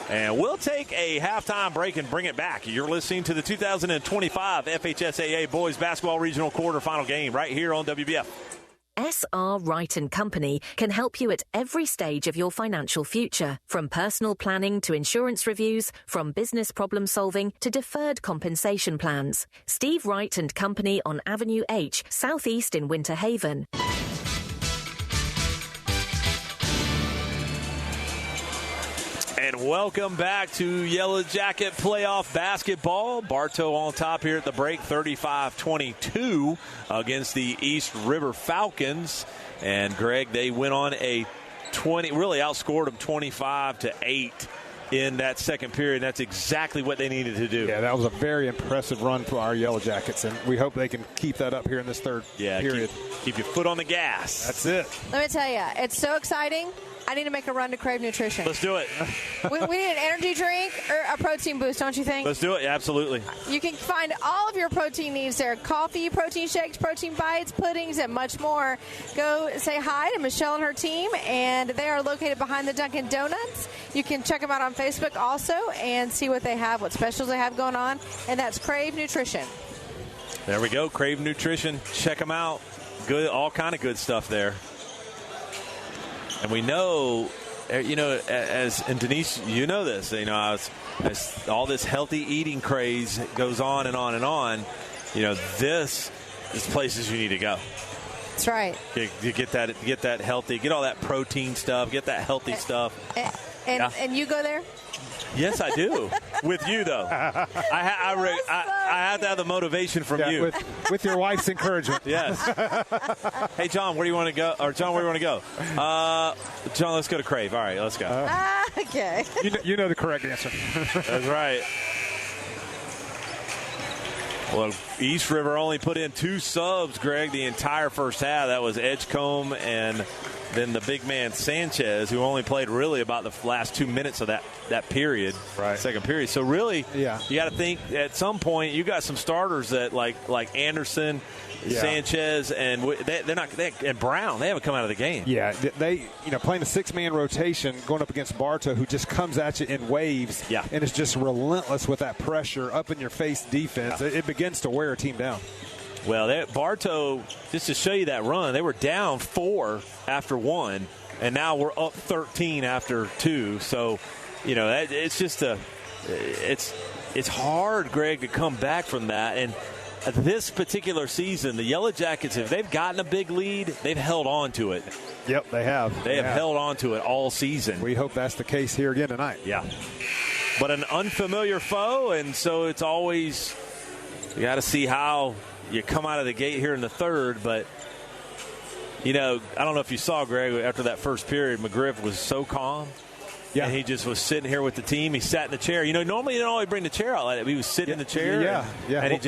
And we'll take a halftime break and bring it back. You're listening to the 2025 FHSAA Boys Basketball Regional Quarterfinal game right here on WBF. SR Wright & Company can help you at every stage of your financial future, from personal planning to insurance reviews, from business problem solving to deferred compensation plans. Steve Wright & Company on Avenue H, Southeast in Winter Haven. And welcome back to Yellow Jacket playoff basketball. Bartow on top here at the break, 35-22 against the East River Falcons. And Greg, they went on a really outscored them 25-8 in that second period. That's exactly what they needed to do. Yeah, that was a very impressive run for our Yellow Jackets, and we hope they can keep that up here in this third period. Keep your foot on the gas. That's it. Let me tell you, it's so exciting. I need to make a run to Crave Nutrition. Let's do it. we need an energy drink or a protein boost, don't you think? Let's do it. Yeah, absolutely. You can find all of your protein needs there. Coffee, protein shakes, protein bites, puddings, and much more. Go say hi to Michelle and her team, and they are located behind the Dunkin' Donuts. You can check them out on Facebook also and see what they have, what specials they have going on, and that's Crave Nutrition. There we go, Crave Nutrition. Check them out. Good, all kind of good stuff there. And we know, and Denise, you know this, as all this healthy eating craze goes on and on and on, this is places you need to go. That's right. You get that healthy, get all that protein stuff, get that healthy stuff. And you go there? Yes, I do. With you, though. I have to have the motivation from you. With your wife's encouragement. Yes. Hey, John, where do you want to go? Or, John, where do you want to go? John, let's go to Crave. All right, let's go. Okay. You know the correct answer. That's right. Well, East River only put in 2 subs, Greg, the entire first half. That was Edgecombe and then the big man Sanchez, who only played really about the last 2 minutes of that period, second period. So really, you got to think at some point you got some starters that like Anderson, Sanchez, and they're not. And Brown, they haven't come out of the game. Yeah, they playing a 6-man rotation, going up against Bartow, who just comes at you in waves, and is just relentless with that pressure, up in your face defense. It begins to wear a team down. Well, Bartow, just to show you that run, they were down 4 after 1, and now we're up 13 after 2. So, it's just it's hard, Greg, to come back from that. And this particular season, the Yellow Jackets, if they've gotten a big lead, they've held on to it. Yep, they have. They have held on to it all season. We hope that's the case here again tonight. Yeah. But an unfamiliar foe, and so it's always, you got to see how you come out of the gate here in the third. But, I don't know if you saw, Greg, after that first period, McGriff was so calm. Yeah. And he just was sitting here with the team. He sat in the chair. Normally you don't always bring the chair out like that. He was sitting in the chair. And he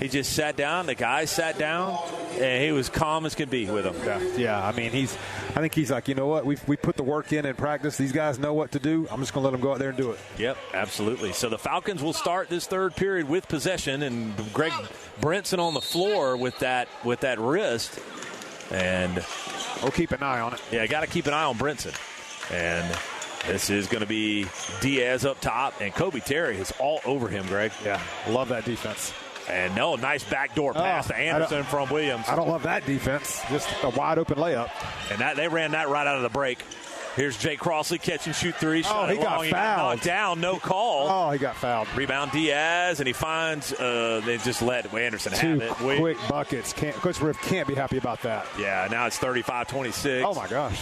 just sat down. The guy sat down, and he was calm as could be with him. Yeah. I mean, I think he's like, you know what? We put the work in practice. These guys know what to do. I'm just going to let them go out there and do it. Yep, absolutely. So the Falcons will start this third period with possession, and Greg Brinson on the floor with that wrist. And we'll keep an eye on it. Yeah, got to keep an eye on Brinson. And this is going to be Diaz up top, and Kobe Terry is all over him, Greg. Yeah, love that defense. And nice backdoor pass to Anderson from Williams. I don't love that defense. Just a wide open layup. And they ran that right out of the break. Here's Jay Crossley, catch and shoot 3. He got fouled. He got knocked down, no call. Oh, he got fouled. Rebound Diaz, and he finds they just let Anderson have it. Quick buckets. Coach Riff can't be happy about that. Yeah, now it's 35-26. Oh, my gosh.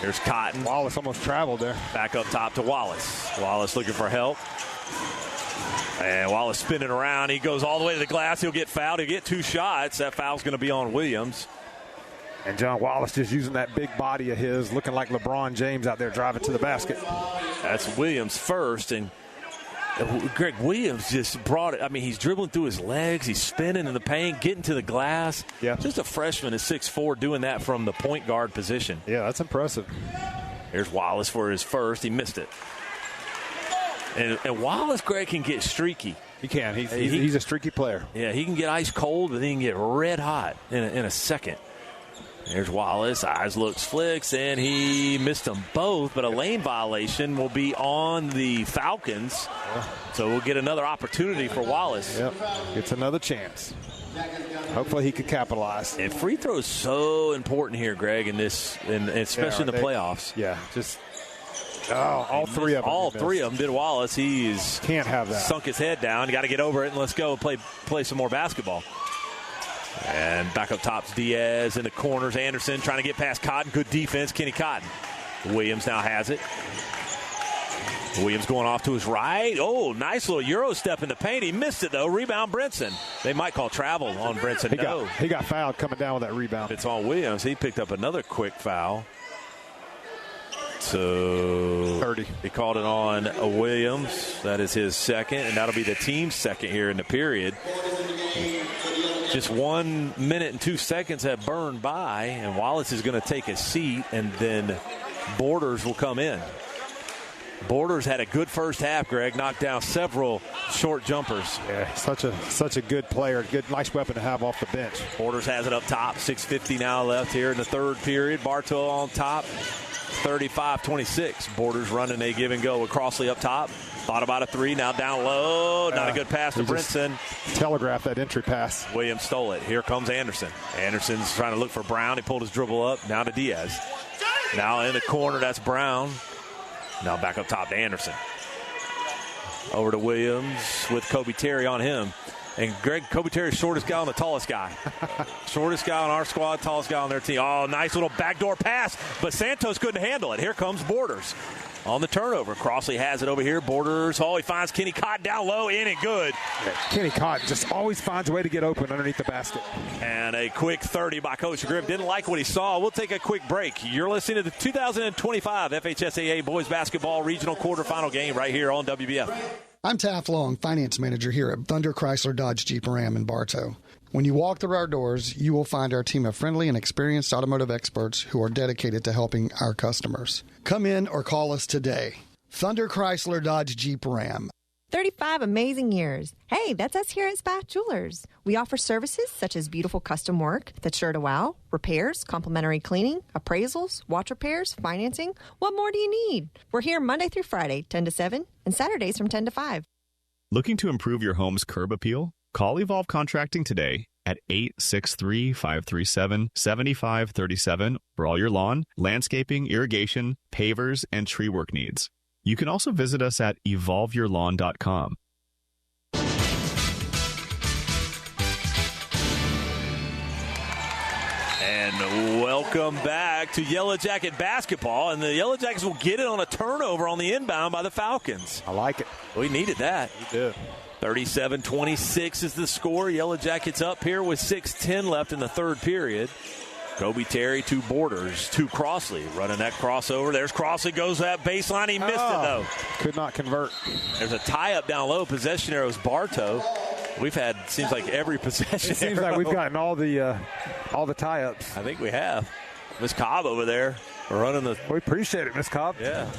Here's Cotton. Wallace almost traveled there. Back up top to Wallace. Wallace looking for help. And Wallace spinning around. He goes all the way to the glass. He'll get fouled. He'll get 2 shots. That foul's going to be on Williams. And John Wallace just using that big body of his, looking like LeBron James out there driving to the basket. That's Williams first. And Greg Williams just brought it. I mean, he's dribbling through his legs. He's spinning in the paint, getting to the glass. Yeah. Just a freshman at 6'4", doing that from the point guard position. Yeah, that's impressive. Here's Wallace for his first. He missed it. And Wallace, Greg, can get streaky. He can. He's a streaky player. Yeah, he can get ice cold, but he can get red hot in a second. There's Wallace. Eyes looks, flicks, and he missed them both. But a lane violation will be on the Falcons. So we'll get another opportunity for Wallace. Yep, it's another chance. Hopefully he can capitalize. And free throw is so important here, Greg, in this, and especially in the playoffs. Yeah, just all three of them. All three of them did Wallace. He's can't have that. Sunk his head down. Got to get over it and let's go play some more basketball. And back up top's Diaz in the corners. Anderson trying to get past Cotton. Good defense, Kenny Cotton. Williams now has it. Williams going off to his right. Oh, nice little Euro step in the paint. He missed it, though. Rebound, Brinson. They might call travel on Brinson. He got fouled coming down with that rebound. It's on Williams. He picked up another quick foul. So 30. He called it on Williams. That is his second, and that'll be the team's second here in the period. Just 1 minute and 2 seconds have burned by, and Wallace is going to take a seat, and then Borders will come in. Borders had a good first half, Greg. Knocked down several short jumpers. Yeah, such a good player. Nice weapon to have off the bench. Borders has it up top. 6:50 now left here in the third period. Bartow on top. 35-26. Borders running a give and go with Crossley up top. Thought about a three. Now down low. Not a good pass to Brinson. Telegraphed that entry pass. Williams stole it. Here comes Anderson. Anderson's trying to look for Brown. He pulled his dribble up. Now to Diaz. Now in the corner, that's Brown. Now back up top to Anderson. Over to Williams with Kobe Terry on him. And Greg, Kobe Terry's shortest guy on the tallest guy. Shortest guy on our squad, tallest guy on their team. Oh, nice little backdoor pass, but Santos couldn't handle it. Here comes Borders on the turnover. Crossley has it over here. Borders. Oh, he finds Kenny Cotton down low, in and good. Yeah, Kenny Cotton just always finds a way to get open underneath the basket. And a quick 30 by Coach Griff. Didn't like what he saw. We'll take a quick break. You're listening to the 2025 FHSAA Boys Basketball Regional Quarterfinal game right here on WBF. I'm Taft Long, Finance Manager here at Thunder Chrysler Dodge Jeep Ram in Bartow. When you walk through our doors, you will find our team of friendly and experienced automotive experts who are dedicated to helping our customers. Come in or call us today. Thunder Chrysler Dodge Jeep Ram. 35 amazing years. Hey, that's us here at Spath Jewelers. We offer services such as beautiful custom work that's sure to wow, repairs, complimentary cleaning, appraisals, watch repairs, financing. What more do you need? We're here Monday through Friday, 10 to 7, and Saturdays from 10 to 5. Looking to improve your home's curb appeal? Call Evolve Contracting today at 863-537-7537 for all your lawn, landscaping, irrigation, pavers, and tree work needs. You can also visit us at evolveyourlawn.com. And welcome back to Yellow Jacket basketball. And the Yellow Jackets will get it on a turnover on the inbound by the Falcons. I like it. We needed that. We did. 37-26 is the score. Yellow Jackets up here with 6:10 left in the third period. Kobe Terry to Borders to Crossley. Running that crossover. There's Crossley. Goes to that baseline. He missed it, though. Could not convert. There's a tie-up down low. Possession arrow is Bartow. We've had, seems like, every possession It seems like we've gotten all the tie-ups. I think we have. Miss Cobb over there running the... We appreciate it, Miss Cobb. Yeah.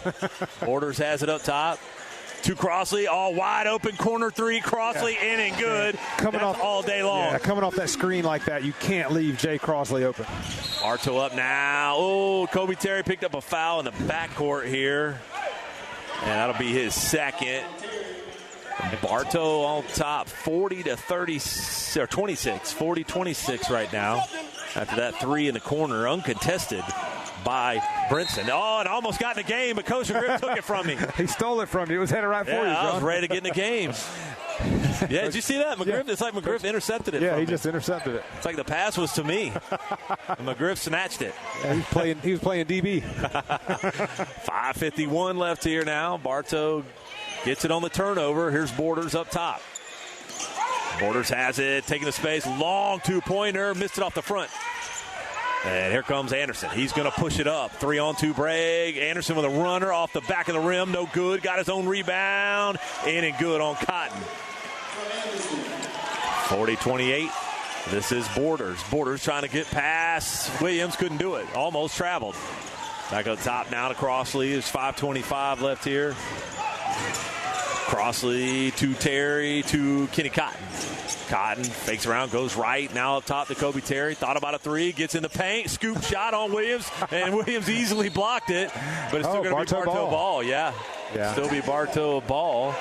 Borders has it up top. To Crossley, all wide open, corner three, Crossley in and good. Coming off all day long. Yeah, coming off that screen like that, you can't leave Jay Crossley open. Bartow up now. Oh, Kobe Terry picked up a foul in the backcourt here. And that'll be his second. Bartow on top, 40-30, or 26, 40-26 right now. After that three in the corner, uncontested by Brinson. Oh, and almost got in the game, but Coach Griff took it from me. He stole it from you. It was headed right for you, John. I was ready to get in the game. Yeah, did you see that? McGriff, it's like McGriff intercepted it. Yeah, he just intercepted it. It's like the pass was to me. And McGriff snatched it. Yeah, he was playing DB. 5:51 left here now. Bartow gets it on the turnover. Here's Borders up top. Borders has it, taking the space. Long two-pointer, missed it off the front. And here comes Anderson. He's going to push it up. 3-on-2 break. Anderson with a runner off the back of the rim. No good. Got his own rebound. In and good on Cotton. 40-28. This is Borders. Borders trying to get past Williams. Couldn't do it. Almost traveled. Back up top now to Crossley. There's 5:25 left here. Crossley to Terry to Kenny Cotton. Cotton fakes around, goes right. Now up top to Kobe Terry. Thought about a three. Gets in the paint. Scoop shot on Williams. And Williams easily blocked it. But it's still going to be Bartow ball. Yeah. Still be Bartow ball.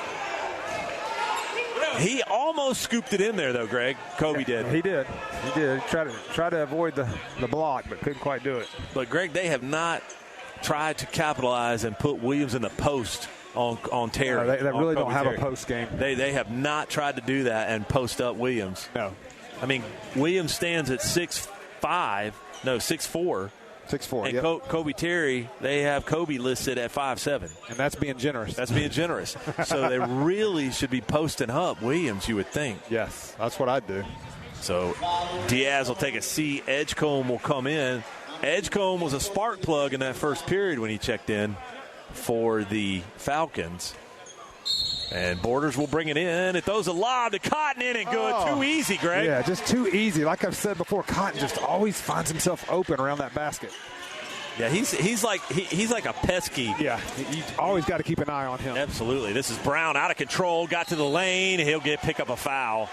He almost scooped it in there, though, Greg. Kobe did. He did. He tried to avoid the block, but couldn't quite do it. But, Greg, they have not tried to capitalize and put Williams in the post on Terry. No, they really don't have a post game. They have not tried to do that and post up Williams. No. I mean, Williams stands at 6'4". 6'4", and yep. Kobe Terry, they have Kobe listed at 5'7". And that's being generous. That's being generous. So they really should be posting up Williams, you would think. Yes, that's what I'd do. So Diaz will take a seat. Edgecombe will come in. Edgecombe was a spark plug in that first period when he checked in for the Falcons. And Borders will bring it in. It throws a lob to Cotton in and good. Too easy, Greg. Yeah, just too easy. Like I've said before, Cotton just always finds himself open around that basket. Yeah, he's like a pesky. Yeah, you always got to keep an eye on him. Absolutely. This is Brown out of control. Got to the lane. He'll pick up a foul.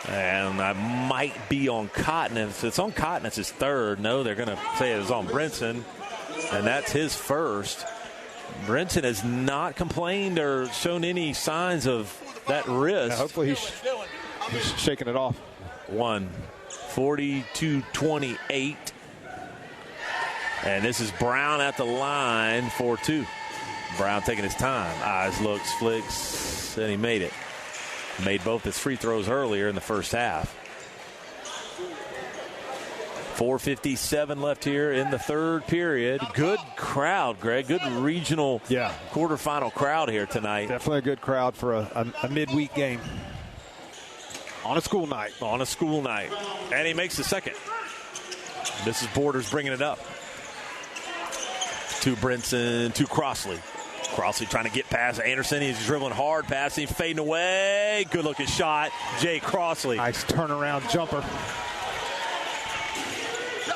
And I might be on Cotton. If it's on Cotton, it's his third. No, they're going to say it was on Brinson. And that's his first. Brinson has not complained or shown any signs of that wrist. Yeah, hopefully he's shaking it off. 42-28. And this is Brown at the line for two. Brown taking his time. Eyes, looks, flicks, and he made it. Made both his free throws earlier in the first half. 4:57 left here in the third period. Good crowd, Greg. Good regional quarterfinal crowd here tonight. Definitely a good crowd for a midweek game. On a school night. On a school night. And he makes the second. This is Borders bringing it up. To Brinson, to Crossley. Crossley trying to get past Anderson. He's dribbling hard, passing, fading away. Good looking shot. Jay Crossley. Nice turnaround jumper.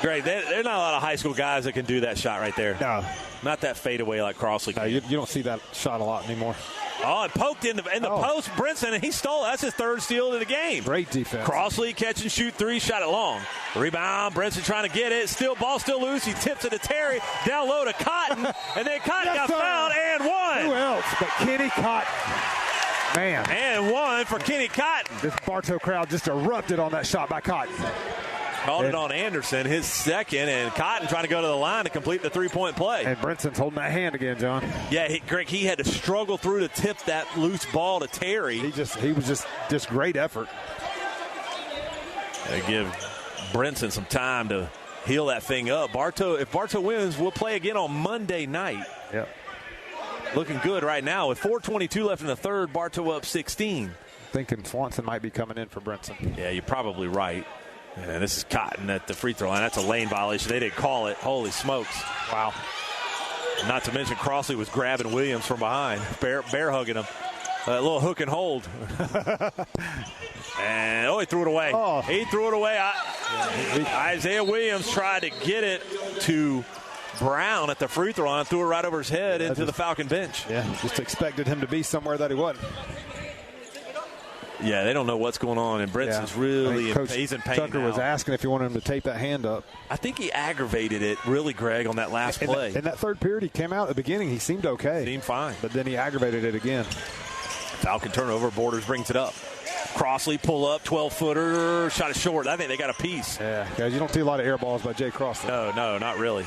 Greg, there are not a lot of high school guys that can do that shot right there. No. Not that fadeaway like Crossley. No, you don't see that shot a lot anymore. Oh, it poked in the post. Brinson, and he stole it. That's his third steal of the game. Great defense. Crossley catch and shoot three, shot it long. Rebound, Brinson trying to get it. Ball still loose. He tips it to Terry. Down low to Cotton. And then Cotton got fouled and won. Who else but Kenny Cotton? Man. And one for Kenny Cotton. This Bartow crowd just erupted on that shot by Cotton. Called it on Anderson, his second, and Cotton trying to go to the line to complete the three-point play. And Brinson's holding that hand again, John. Yeah, Greg, he had to struggle through to tip that loose ball to Terry. He was just great effort. They give Brinson some time to heal that thing up. If Bartow wins, we'll play again on Monday night. Yep. Looking good right now. With 4:22 left in the third, Bartow up 16. Thinking Swanson might be coming in for Brinson. Yeah, you're probably right. And this is Cotton at the free throw line. That's a lane violation. They didn't call it. Holy smokes. Wow. Not to mention Crossley was grabbing Williams from behind, bear hugging him. A little hook and hold. And, he threw it away. He threw it away. Isaiah Williams tried to get it to Brown at the free throw line, threw it right over his head into the Falcon bench. Yeah, just expected him to be somewhere that he wasn't. Yeah, they don't know what's going on, and Brinson's really he's in pain Tucker now. was asking if he wanted him to tape that hand up. I think he aggravated it, really, Greg, on that last play. In that third period, he came out at the beginning. He seemed okay. Seemed fine. But then he aggravated it again. Falcon turnover. Borders brings it up. Crossley pull up, 12-footer, shot it short. I think they got a piece. Yeah, guys, you don't see a lot of air balls by Jay Crossley. No, not really.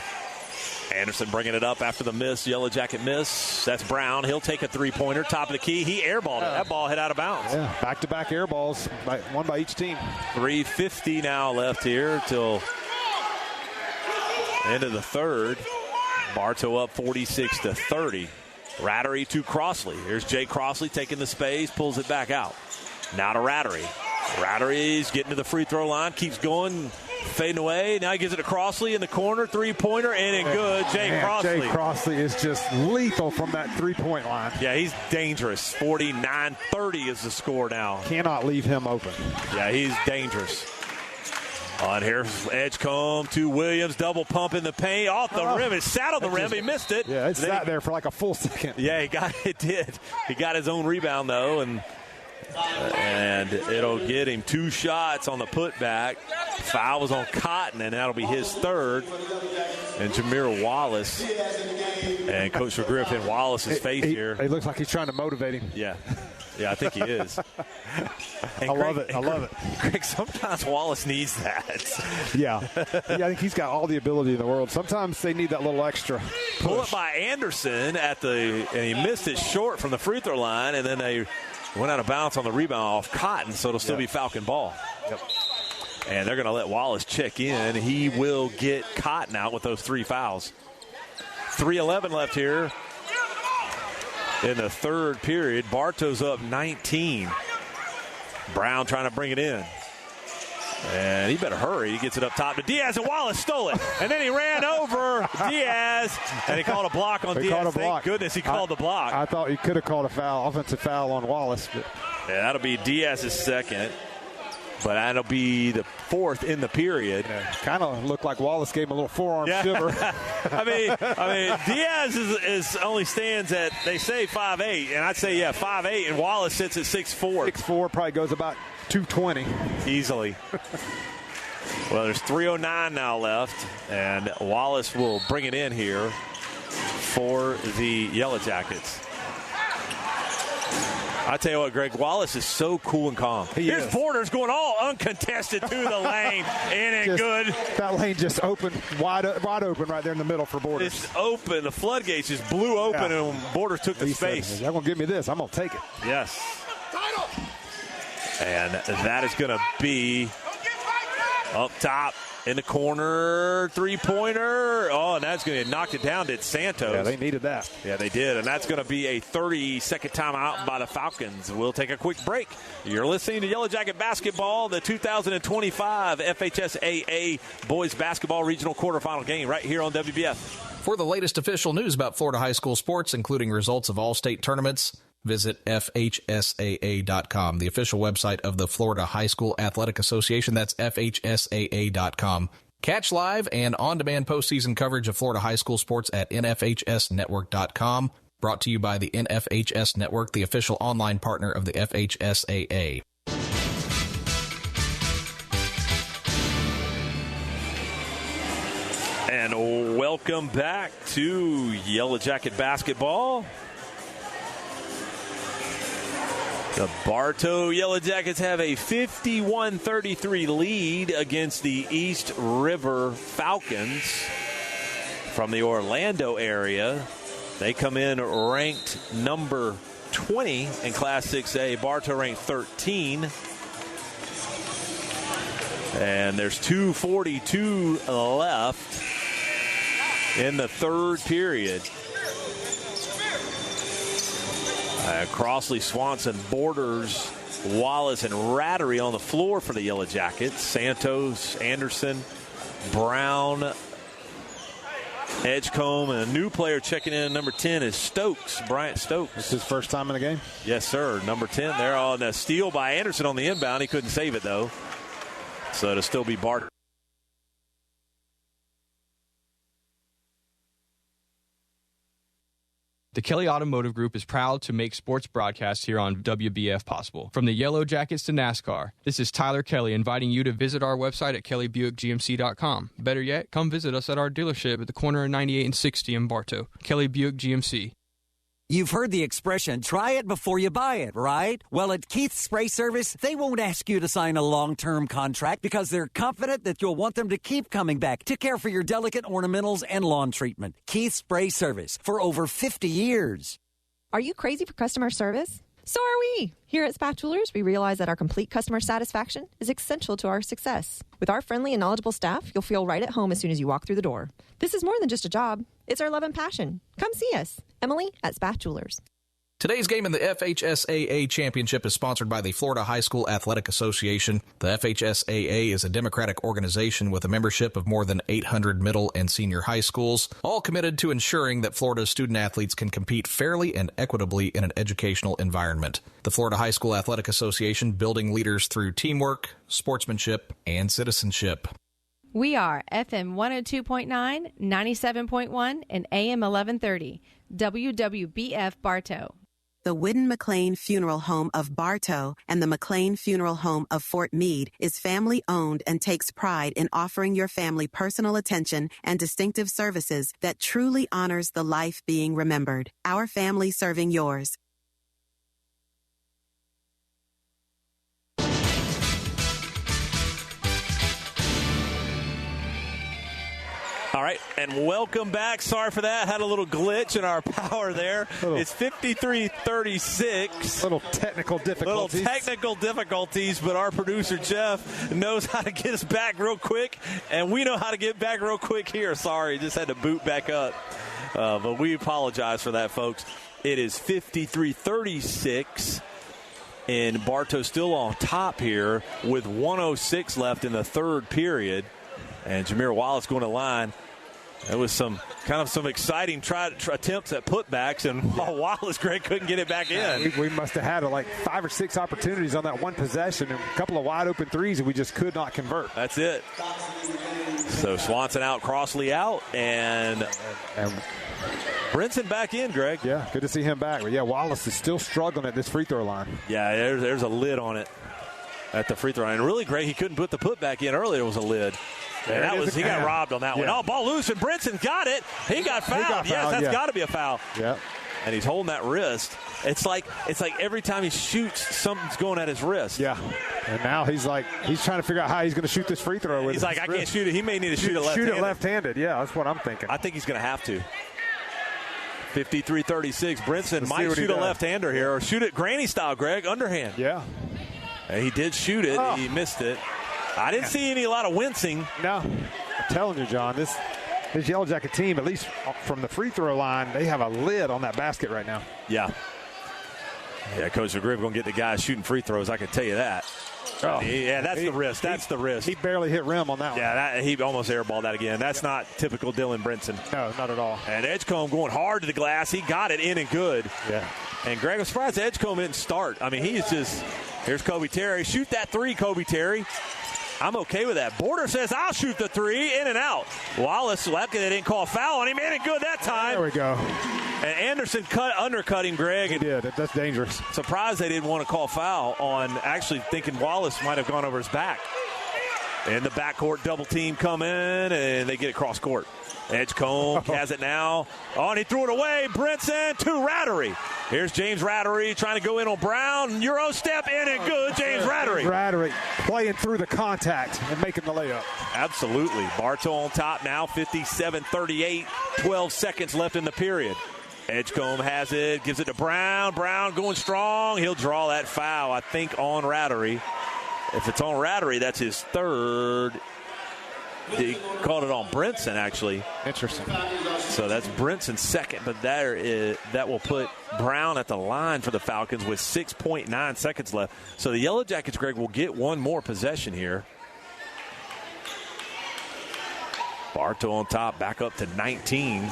Anderson bringing it up after the miss, Yellow Jacket miss. That's Brown. He'll take a three-pointer, top of the key. He airballed it. That ball hit out of bounds. Yeah, back-to-back air balls, one by each team. 3:50 now left here till end of the third. Bartow up 46-30. Rattery to Crossley. Here's Jay Crossley taking the space, pulls it back out. Now to Rattery. Rattery's getting to the free throw line, keeps going, fading away. Now he gives it to Crossley in the corner, three-pointer, and good. Jay Crossley. Jay Crossley is just lethal from that three-point line. Yeah, he's dangerous. 49-30 is the score now. Cannot leave him open. Yeah, he's dangerous. On here's Edgecombe to Williams, double pump in the paint, off the rim. It sat on the rim. He missed it. Yeah, it sat there for like a full second. Yeah, it did. He got his own rebound, though, and it'll get him two shots on the putback. Foul was on Cotton, and that'll be his third. And Jameer Wallace and Coach Griffin Wallace's face here. He looks like he's trying to motivate him. Yeah. Yeah, I think he is. I love it. Greg, sometimes Wallace needs that. Yeah, I think he's got all the ability in the world. Sometimes they need that little extra push. Pull it by Anderson and he missed it short from the free throw line, and then they went out of bounds on the rebound off Cotton, so it'll still be Falcon ball. Yep. And they're going to let Wallace check in. He will get Cotton out with those 3 fouls. 3:11 left here in the third period. Bartow's up 19. Brown trying to bring it in. And he better hurry. He gets it up top to Diaz, and Wallace stole it. And then he ran over Diaz, and he called a block on Diaz. Thank goodness he called the block. I thought he could have called a foul, offensive foul on Wallace. But. Yeah, that'll be Diaz's second. But that'll be the fourth in the period. Yeah, kind of looked like Wallace gave him a little forearm shiver. I mean, Diaz is only stands at, they say 5'8", and I'd say 5'8", and Wallace sits at 6'4". 6'4", probably goes about 220 easily. Well, there's 3:09 now left, and Wallace will bring it in here for the Yellow Jackets. I tell you what, Greg, Wallace is so cool and calm. Here's Borders going all uncontested to the lane. In it good. That lane just opened, wide open right there in the middle for Borders. It's open. The floodgates just blew open, and Borders took the space. They're going to give me this. I'm going to take it. Yes. And that is going to be up top in the corner, three-pointer. Oh, and that's going to knock it down to Santos. Yeah, they needed that. Yeah, they did. And that's going to be a 30-second timeout by the Falcons. We'll take a quick break. You're listening to Yellow Jacket Basketball, the 2025 FHSAA Boys Basketball Regional Quarterfinal game right here on WBF. For the latest official news about Florida high school sports, including results of all state tournaments, visit FHSAA.com, the official website of the Florida High School Athletic Association. That's FHSAA.com. Catch live and on-demand postseason coverage of Florida high school sports at NFHSnetwork.com. Brought to you by the NFHS Network, the official online partner of the FHSAA. And welcome back to Yellow Jacket Basketball. The Bartow Yellow Jackets have a 51-33 lead against the East River Falcons from the Orlando area. They come in ranked number 20 in Class 6A. Bartow ranked 13. And there's 2:42 left in the third period. Crossley, Swanson, Borders, Wallace, and Rattery on the floor for the Yellow Jackets. Santos, Anderson, Brown, Edgecombe, and a new player checking in, number 10, is Stokes, Bryant Stokes. This is his first time in the game? Yes, sir. Number 10 there on a steal by Anderson on the inbound. He couldn't save it, though. So it'll still be Bartow. The Kelly Automotive Group is proud to make sports broadcasts here on WBF possible. From the Yellow Jackets to NASCAR, this is Tyler Kelly inviting you to visit our website at kellybuickgmc.com. Better yet, come visit us at our dealership at the corner of 98 and 60 in Bartow. Kelly Buick GMC. You've heard the expression, try it before you buy it, right? Well, at Keith's Spray Service, they won't ask you to sign a long-term contract because they're confident that you'll want them to keep coming back to care for your delicate ornamentals and lawn treatment. Keith's Spray Service, for over 50 years. Are you crazy for customer service? So are we. Here at Spatulars, we realize that our complete customer satisfaction is essential to our success. With our friendly and knowledgeable staff, you'll feel right at home as soon as you walk through the door. This is more than just a job. It's our love and passion. Come see us. Emily at Spatulars. Today's game in the FHSAA Championship is sponsored by the Florida High School Athletic Association. The FHSAA is a democratic organization with a membership of more than 800 middle and senior high schools, all committed to ensuring that Florida's student athletes can compete fairly and equitably in an educational environment. The Florida High School Athletic Association, building leaders through teamwork, sportsmanship, and citizenship. We are FM 102.9, 97.1, and AM 1130, WWBF Bartow. The Whidden McLean Funeral Home of Bartow and the McLean Funeral Home of Fort Meade is family-owned and takes pride in offering your family personal attention and distinctive services that truly honors the life being remembered. Our family serving yours. All right, and welcome back. Sorry for that. Had a little glitch in our power there. It's 53-36. Little technical difficulties. But our producer, Jeff, knows how to get us back real quick, and we know how to get back real quick here. Sorry, just had to boot back up. But we apologize for that, folks. It is 53-36, and Bartow still on top here with 1:06 left in the third period. And Jameer Wallace going to line. There was some exciting attempts at putbacks, and Wallace, Greg, couldn't get it back in. We must have had like 5 or 6 opportunities on that one possession and a couple of wide open threes that we just could not convert. That's it. So Swanson out, Crossley out, and Brinson back in, Greg. Yeah, good to see him back. But yeah, Wallace is still struggling at this free throw line. Yeah, there's a lid on it at the free throw line. And really, Greg, he couldn't put the putback in earlier. It was a lid. He got robbed on that one. Oh, ball loose, and Brinson got it. He got fouled. Yes, that's got to be a foul. Yeah. And he's holding that wrist. It's like every time he shoots, something's going at his wrist. Yeah. And now he's trying to figure out how he's going to shoot this free throw. He's like, I can't shoot it. He may need to shoot it left-handed. Shoot it left-handed. Yeah, that's what I'm thinking. I think he's going to have to. 53-36. Brinson might shoot a left-hander here, or shoot it granny style, Greg, underhand. Yeah. And he did shoot it. He missed it. I didn't see a lot of wincing. No. I'm telling you, John, this Yellow Jacket team, at least from the free throw line, they have a lid on that basket right now. Yeah. Yeah, Coach McGriff going to get the guys shooting free throws, I can tell you that. Oh. Yeah, that's the wrist. That's the wrist. He barely hit rim on that one. Yeah, he almost airballed that again. That's not typical Dylan Brinson. No, not at all. And Edgecombe going hard to the glass. He got it in and good. Yeah. And Greg, I'm surprised Edgecombe didn't start. I mean, he's just – here's Kobe Terry. Shoot that three, Kobe Terry. I'm okay with that. Border says, I'll shoot the three, in and out. Wallace, lucky they didn't call a foul on him. Man, it good that time. There we go. And Anderson undercut him, Greg. He did. That's dangerous. Surprised they didn't want to call foul on actually thinking Wallace might have gone over his back. And the backcourt double team come in, and they get it cross court. Edgecombe has it now. Oh, and he threw it away. Brinson to Rattery. Here's James Rattery trying to go in on Brown. Euro step in and good. James Rattery. Rattery playing through the contact and making the layup. Absolutely. Bartow on top now, 57-38. 12 seconds left in the period. Edgecombe has it, gives it to Brown. Brown going strong. He'll draw that foul, I think, on Rattery. If it's on Rattery, that's his third. He called it on Brinson, actually. Interesting. So that's Brinson's second, but that will put Brown at the line for the Falcons with 6.9 seconds left. So the Yellow Jackets, Greg, will get one more possession here. Bartow on top, back up to 19.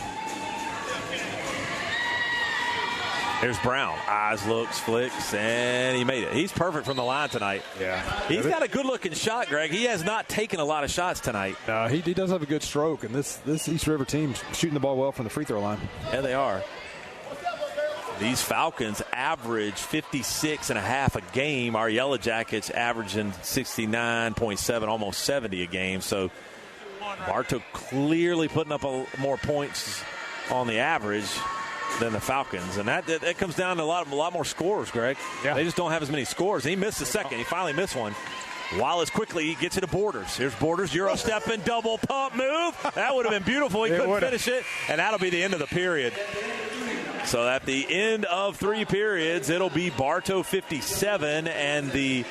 There's Brown. Eyes, looks, flicks, and he made it. He's perfect from the line tonight. Yeah. He's got a good-looking shot, Greg. He has not taken a lot of shots tonight. No, he does have a good stroke, and this East River team's shooting the ball well from the free throw line. Yeah, they are. These Falcons average 56.5 a game. Our Yellow Jackets averaging 69.7, almost 70 a game. So Bartow clearly putting up more points on the average than the Falcons, and that comes down to a lot more scores, Greg. Yeah. They just don't have as many scores. He missed the second. He finally missed one. Wallace quickly gets it to Borders. Here's Borders, Euro step and double pump move. That would have been beautiful. He couldn't finish it, and that'll be the end of the period. So at the end of 3 periods, it'll be Bartow 57 and the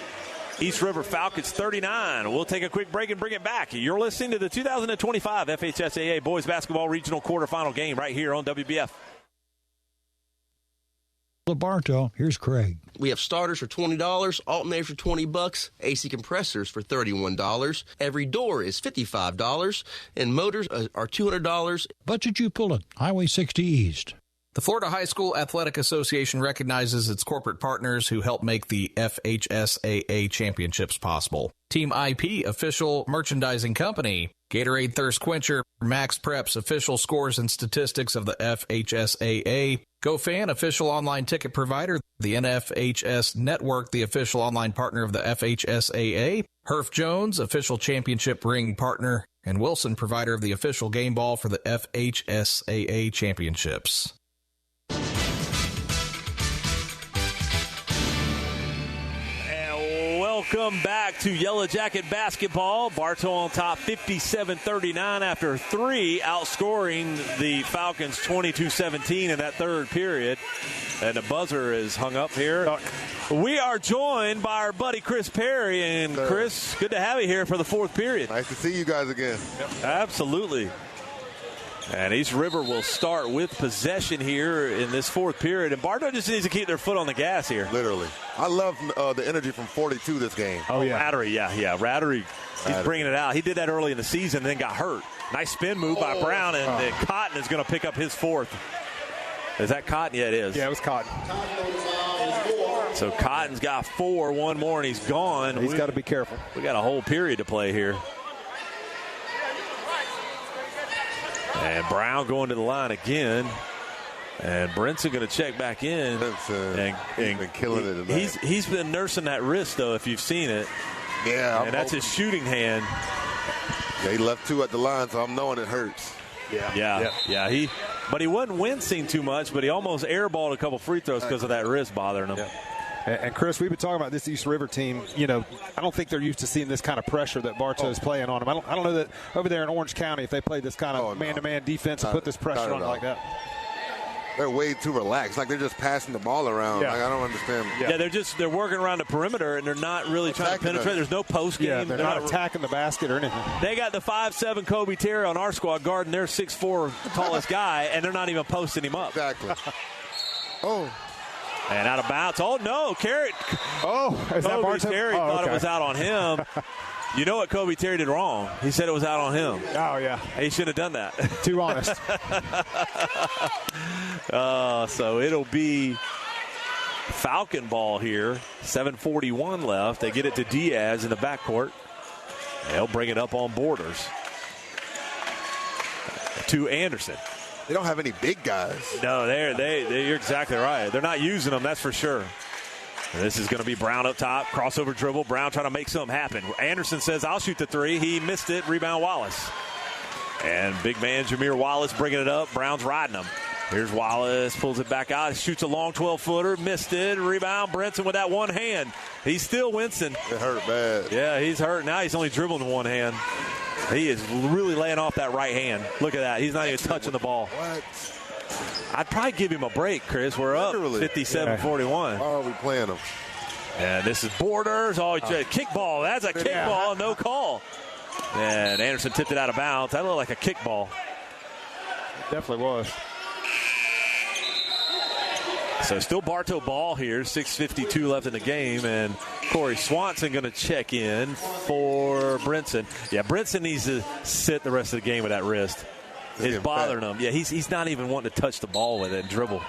East River Falcons 39. We'll take a quick break and bring it back. You're listening to the 2025 FHSAA Boys Basketball Regional Quarterfinal game right here on WBF. Bartow, here's Craig. We have starters for $20, alternators for $20, AC compressors for $31. Every door is $55, and motors are $200. Budget you pulling? Highway 60 East. The Florida High School Athletic Association recognizes its corporate partners who help make the FHSAA championships possible. Team IP, official merchandising company. Gatorade Thirst Quencher, Max Preps, official scores and statistics of the FHSAA. GoFan, official online ticket provider. The NFHS Network, the official online partner of the FHSAA. Herff Jones, official championship ring partner. And Wilson, provider of the official game ball for the FHSAA championships. Welcome back to Yellow Jacket basketball. Bartow on top 57-39 after 3, outscoring the Falcons 22-17 in that third period. And the buzzer is hung up here. We are joined by our buddy Chris Perry. And Chris, good to have you here for the fourth period. Nice to see you guys again. Yep. Absolutely. And East River will start with possession here in this fourth period. And Bartow just needs to keep their foot on the gas here. Literally. I love the energy from 42 this game. Oh, yeah. Rattery, yeah. Rattery, he's bringing it out. He did that early in the season, then got hurt. Nice spin move by Brown, and Cotton is going to pick up his fourth. Is that Cotton? Yeah, it is. Yeah, it was Cotton. So Cotton's got 4, one more, and he's gone. He's got to be careful. We got a whole period to play here. And Brown going to the line again. And Brinson going to check back in. And he's been killing it tonight. He's been nursing that wrist, though, if you've seen it. Yeah. And that's his shooting hand. Yeah, he left 2 at the line, so I'm knowing it hurts. Yeah. But he wasn't wincing too much, but he almost airballed a couple free throws because of that wrist bothering him. Yeah. And, Chris, we've been talking about this East River team. You know, I don't think they're used to seeing this kind of pressure that Bartow's playing on them. I don't know that over there in Orange County, if they played this kind of man-to-man defense and put this pressure on like that. They're way too relaxed. Like they're just passing the ball around. Yeah. Like I don't understand. Yeah, they're working around the perimeter, and they're not really trying to penetrate. There's no post game. Yeah, they're not attacking the basket or anything. They got the 5'7" Kobe Terry on our squad guarding their 6'4" tallest guy, and they're not even posting him up. Exactly. And out of bounds. Oh, no. Carrot. Is that Bartow? Terry thought it was out on him. You know what Kobe Terry did wrong? He said it was out on him. Oh, yeah. He should have done that. Too honest. So it'll be Falcon ball here. 7:41 left. They get it to Diaz in the backcourt. They'll bring it up on Borders. To Anderson. They don't have any big guys. No, you're exactly right. They're not using them, that's for sure. This is going to be Brown up top. Crossover dribble. Brown trying to make something happen. Anderson says, I'll shoot the 3. He missed it. Rebound Wallace. And big man Jameer Wallace bringing it up. Brown's riding him. Here's Wallace. Pulls it back out. Shoots a long 12-footer. Missed it. Rebound. Brinson with that one hand. He's still wincing. It hurt bad. Yeah, he's hurt. Now he's only dribbling with one hand. He is really laying off that right hand. Look at that. He's not even touching the ball. What? I'd probably give him a break, Chris. We're up 57-41. Why are we playing him? And this is Borders. Kick ball. That's a kick ball. No call. And Anderson tipped it out of bounds. That looked like a kick ball. It definitely was. So still Bartow ball here. 6:52 left in the game. And Corey Swanson going to check in for Brinson. Yeah, Brinson needs to sit the rest of the game with that wrist. It's bothering him. Yeah, he's not even wanting to touch the ball with it and dribble.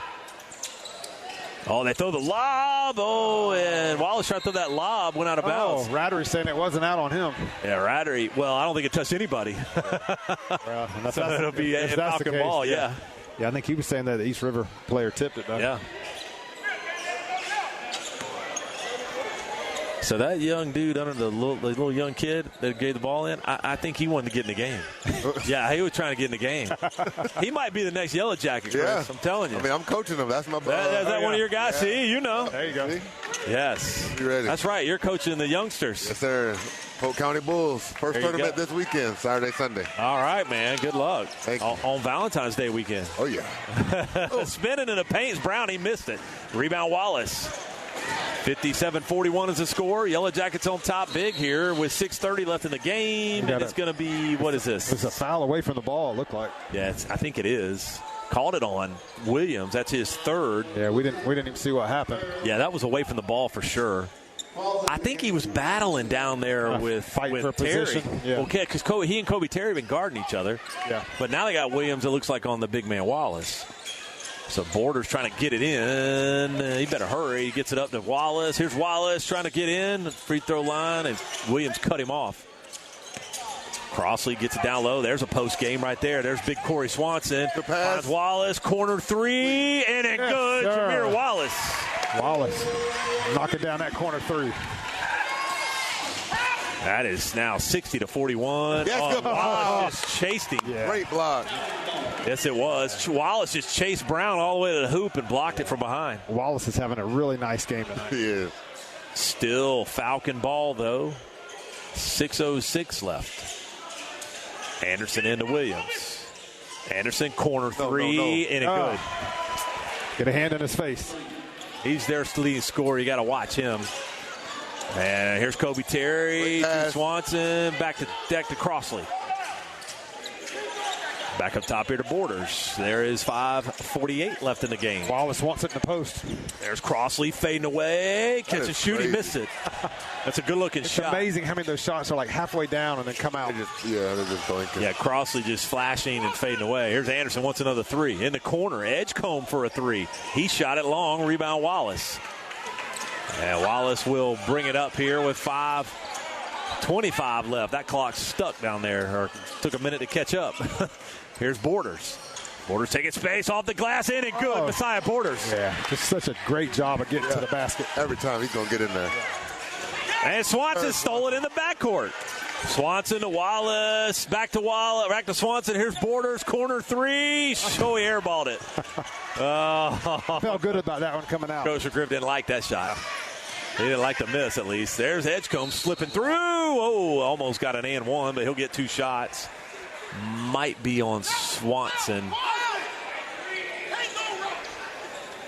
Oh, they throw the lob. Oh, and Wallace tried to throw that lob. Went out of bounds. Oh, Rattery saying it wasn't out on him. Yeah, Rattery. Well, I don't think it touched anybody. Well, so it'll be a Falcon ball, yeah. Yeah, I think he was saying that the East River player tipped it, though. Yeah. So that young dude under the little young kid that gave the ball in, I think he wanted to get in the game. Yeah, he was trying to get in the game. He might be the next Yellow Jacket, Chris. Yeah. I'm telling you. I mean, I'm coaching him. That's my ball. Is that one of your guys? Yeah. See, you know. There you go. See? Yes. You ready? That's right. You're coaching the youngsters. Yes, sir. Polk County Bulls. First tournament this weekend, Saturday, Sunday. All right, man. Good luck. On Valentine's Day weekend. Oh, yeah. Spinning in the paint is Brown. He missed it. Rebound Wallace. 57-41 is the score. Yellow Jackets on top big here with 6:30 left in the game. And it's going to be, what is this? It's a foul away from the ball, it looked like. Yeah, I think it is. Called it on Williams. That's his third. Yeah, we didn't even see what happened. Yeah, that was away from the ball for sure. I think he was battling down there with for Terry. Position. Yeah. Okay, because he and Kobe Terry have been guarding each other. Yeah. But now they got Williams, it looks like, on the big man Wallace. So Borders trying to get it in. He better hurry. He gets it up to Wallace. Here's Wallace trying to get in. Free throw line, and Williams cut him off. Crossley gets it down low. There's a post game right there. There's big Corey Swanson. Finds Wallace. Corner 3. And it good. Jameer Wallace. Wallace knocking down that corner 3. That is now 60-41. Yes, good Wallace just chased him. Yeah. Great block. Yes, it was. Wallace just chased Brown all the way to the hoop and blocked it from behind. Wallace is having a really nice game tonight. He is. Still Falcon ball, though. 6:06 left. Anderson into Williams. Anderson, corner three, and it good. Get a hand in his face. He's their leading scorer. You got to watch him. And here's Kobe Terry to Swanson. Back to Crossley. Back up top here to Borders. There is 5:48 left in the game. Wallace wants it in the post. There's Crossley fading away. Catch and shoot. He missed it. That's a good-looking shot. It's amazing how many of those shots are like halfway down and then come out. They're just blinking. Yeah, Crossley just flashing and fading away. Here's Anderson wants another three. In the corner, Edgecombe for a three. He shot it long. Rebound Wallace. And Wallace will bring it up here with 5:25 left. That clock's stuck down there, or took a minute to catch up. Here's Borders. Borders taking space off the glass, in and good. Messiah Borders. Yeah, just such a great job of getting to the basket. Every time he's going to get in there. And Swanson stole it in the backcourt. Swanson to Wallace. Back to Wallace. Back to Swanson. Here's Borders. Corner three. Oh, he airballed it. Felt good about that one coming out. Coach Griff didn't like that shot. He didn't like the miss, at least. There's Edgecombe slipping through. Oh, almost got an and one, but he'll get two shots. Might be on Swanson.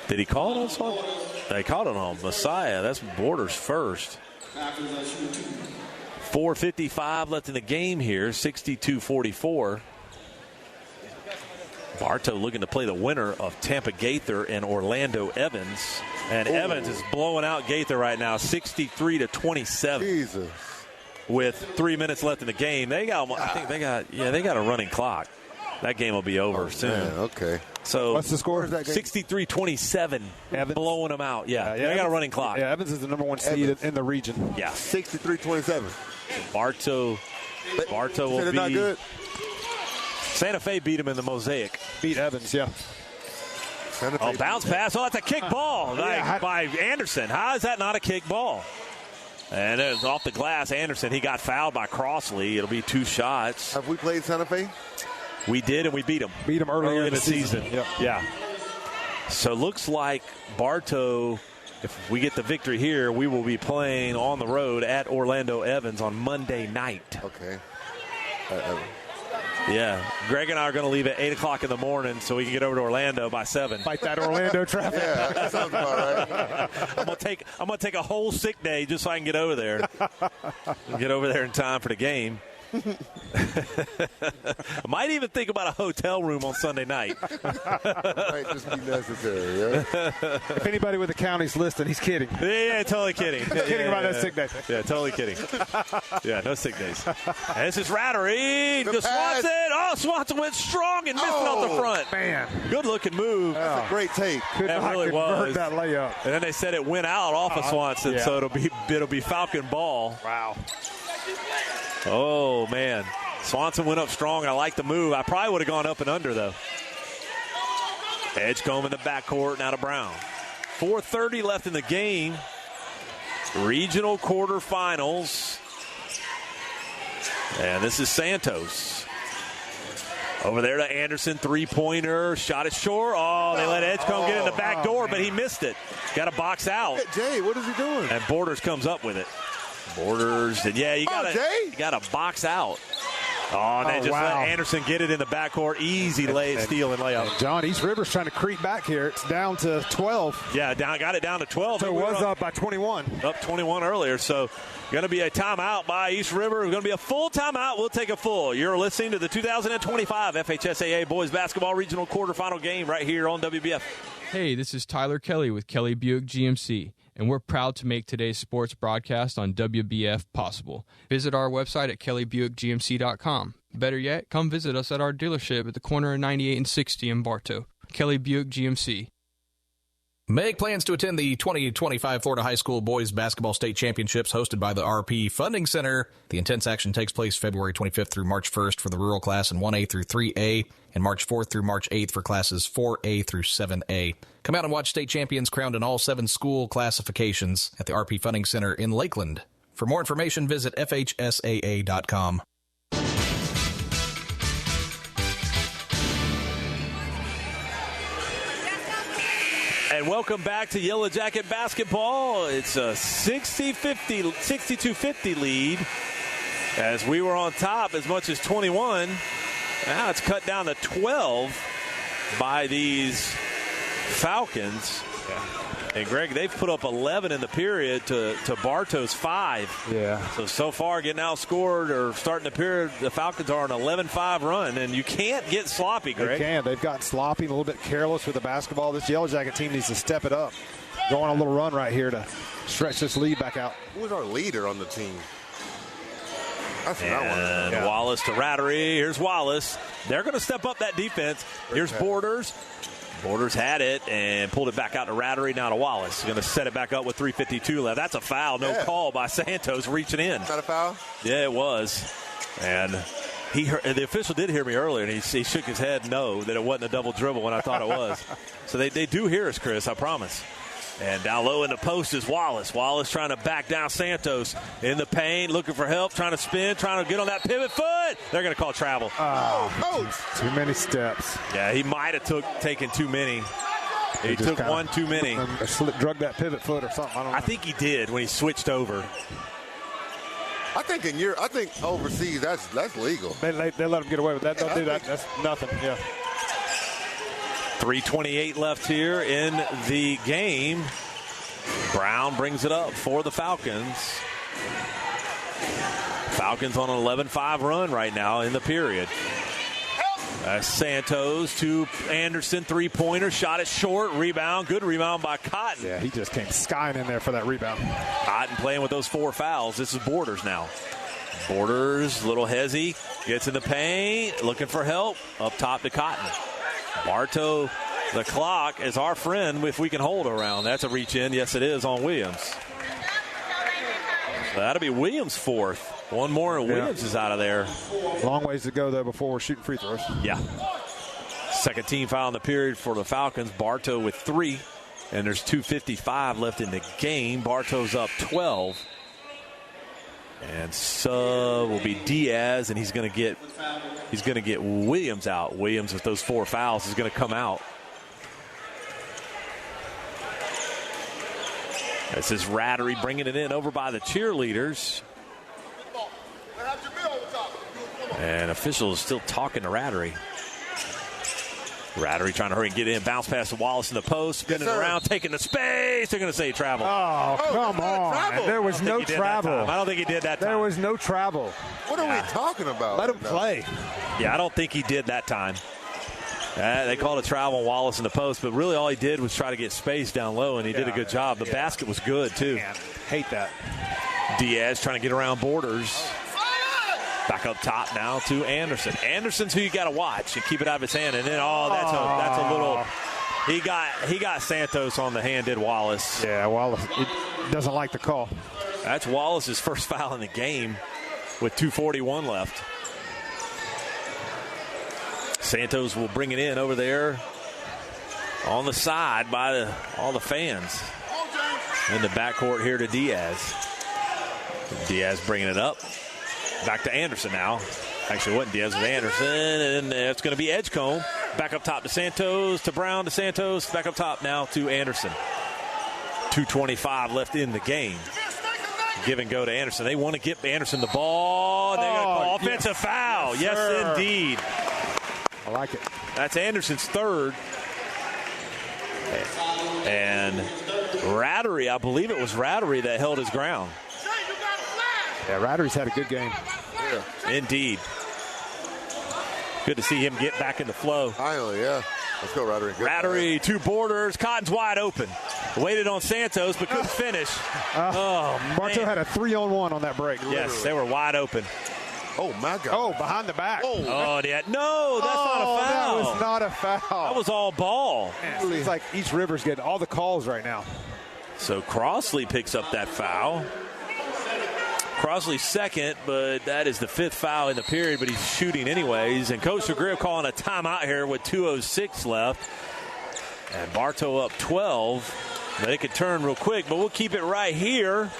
Did he call it on Swanson? They called it on Messiah. That's Borders first. 4:55 left in the game here. 62-44. Bartow looking to play the winner of Tampa Gaither and Orlando Evans. And Evans is blowing out Gaither right now, 63-27. Jesus. With 3 minutes left in the game. They got a running clock. That game will be over soon. Man, okay. So what's the score of that game? 63-27. Evans blowing them out. Yeah, they got a running clock. Yeah, Evans is the number one seed in the region. Yeah. 63-27. Bartow will be not good. Santa Fe beat him in the Mosaic. Beat Evans, yeah. Bounce pass. Oh, that's a kick ball by Anderson. How is that not a kick ball? And it was off the glass. Anderson, he got fouled by Crossley. It'll be two shots. Have we played Santa Fe? We did, and we beat them. Beat them earlier in the season. Yep. Yeah. So looks like Bartow, if we get the victory here, we will be playing on the road at Orlando Evans on Monday night. Okay. Yeah, Greg and I are going to leave at 8 o'clock in the morning so we can get over to Orlando by 7. Fight that Orlando traffic. Yeah, that sounds about right. I'm gonna take a whole sick day just so I can get over there. Get over there in time for the game. I might even think about a hotel room on Sunday night. Might just be necessary, yeah? If anybody with the county's listening, he's kidding. Yeah, totally kidding. Kidding about that sick day. Yeah, totally kidding. Yeah, no sick days. And this is Rattery to Swanson. Oh, Swanson went strong and missed it off the front. Man. Good looking move. That's a great take. That really was. That layup. And then they said it went out off of Swanson, so it'll be Falcon ball. Wow. Oh, man. Swanson went up strong. I like the move. I probably would have gone up and under, though. Edgecombe in the backcourt, now to Brown. 4:30 left in the game. Regional quarterfinals. And this is Santos. Over there to Anderson, three-pointer. Shot it short. Oh, they let Edgecombe get in the back door, but he missed it. Got to box out. Jay, what is he doing? And Borders comes up with it. Borders, and you gotta box out. Oh, and they just let Anderson get it in the backcourt. Easy steal and layup. John, East River's trying to creep back here. It's down to 12. Yeah, got it down to 12. So it was up by 21. Up 21 earlier. So going to be a timeout by East River. Going to be a full timeout. We'll take a full. You're listening to the 2025 FHSAA Boys Basketball Regional Quarterfinal game right here on WBF. Hey, this is Tyler Kelly with Kelly Buick GMC. And we're proud to make today's sports broadcast on WBF possible. Visit our website at kellybuickgmc.com. Better yet, come visit us at our dealership at the corner of 98 and 60 in Bartow. Kelly Buick GMC. Make plans to attend the 2025 Florida High School Boys Basketball State Championships hosted by the RP Funding Center. The intense action takes place February 25th through March 1st for the rural class in 1A through 3A, and March 4th through March 8th for classes 4A through 7A. Come out and watch state champions crowned in all 7 school classifications at the RP Funding Center in Lakeland. For more information, visit FHSAA.com. And welcome back to Yellow Jacket basketball. It's a 62-50 lead as we were on top as much as 21. Now it's cut down to 12 by these Falcons. Yeah. And, Greg, they've put up 11 in the period to Bartow's 5. Yeah. So far, getting outscored or starting the period, the Falcons are on an 11-5 run, and you can't get sloppy, Greg. They can. They've gotten sloppy, a little bit careless with the basketball. This Yellow Jacket team needs to step it up. Go on a little run right here to stretch this lead back out. Who's our leader on the team? That's what I want to know. And Wallace to Rattery. Here's Wallace. They're going to step up that defense. Here's Borders. Borders had it and pulled it back out to Rattery, now to Wallace. Going to set it back up with 3:52 left. That's a foul. No call by Santos reaching in. Is that a foul? Yeah, it was. And the official did hear me earlier, and he shook his head no, that it wasn't a double dribble when I thought it was. So they do hear us, Chris, I promise. And down low in the post is Wallace. Wallace trying to back down Santos in the paint, looking for help, trying to spin, trying to get on that pivot foot. They're going to call travel. Too many steps. Yeah, he might have taken too many. He took one too many. Drug that pivot foot or something. I don't know. I think he did when he switched over. I think overseas that's legal. They let him get away with that. Don't do that. That's nothing. Yeah. 3:28 left here in the game. Brown brings it up for the Falcons. Falcons on an 11-5 run right now in the period. Santos to Anderson, three-pointer, shot it short, rebound, good rebound by Cotton. Yeah, he just came skying in there for that rebound. Cotton playing with those 4 fouls. This is Borders now. Borders, little hezzy, gets in the paint, looking for help, up top to Cotton. Bartow, the clock is our friend if we can hold around. That's a reach in. Yes, it is on Williams. So that'll be Williams' 4th. One more and Williams is out of there. Long ways to go, though, before we're shooting free throws. Yeah. Second team foul in the period for the Falcons. Bartow with 3. And there's 2:55 left in the game. Bartow's up 12. And sub will be Diaz, and he's going to get Williams out. Williams with those 4 fouls is going to come out. This is Rattery bringing it in over by the cheerleaders. And officials still talking to Rattery. Rattery trying to hurry and get in. Bounce pass to Wallace in the post. Spinning around, taking the space. They're going to say travel. Oh, come on. There was no travel. I don't think he did that time. There was no travel. What are we talking about? Let him play. Yeah, I don't think he did that time. They called a travel on Wallace in the post, but really all he did was try to get space down low, and he did a good job. The basket was good, too. Man, hate that. Diaz trying to get around Borders. Back up top now to Anderson. Anderson's who you got to watch and keep it out of his hand. And then, that's a little. He got Santos on the hand, did Wallace. Yeah, Wallace doesn't like the call. That's Wallace's first foul in the game with 2:41 left. Santos will bring it in over there on the side by all the fans. In the backcourt here to Diaz. Diaz bringing it up. Back to Anderson now. Actually, it wasn't Diaz, it was Anderson. And it's going to be Edgecombe. Back up top to Santos, to Brown, to Santos. Back up top now to Anderson. 2:25 left in the game. Give and go to Anderson. They want to get Anderson the ball. They're going to call offensive foul. Yes, indeed. I like it. That's Anderson's 3rd. And Rattery, I believe it was Rattery that held his ground. Yeah, Rattery's had a good game. Yeah. Indeed. Good to see him get back in the flow. Finally, yeah. Let's go, Rattery. Rattery, 2 Borders. Cotton's wide open. Waited on Santos, but couldn't finish. Bartow had a 3-on-1 on that break. Yes, they were wide open. Oh, my God. Oh, behind the back. Oh, yeah. No, that's not a foul. That was not a foul. That was all ball. It's like East River's getting all the calls right now. So Crossley picks up that foul. Crossley's 2nd, but that is the 5th foul in the period, but he's shooting anyways. And Coach DeGriff calling a timeout here with 2:06 left. And Bartow up 12. They could turn real quick, but we'll keep it right here.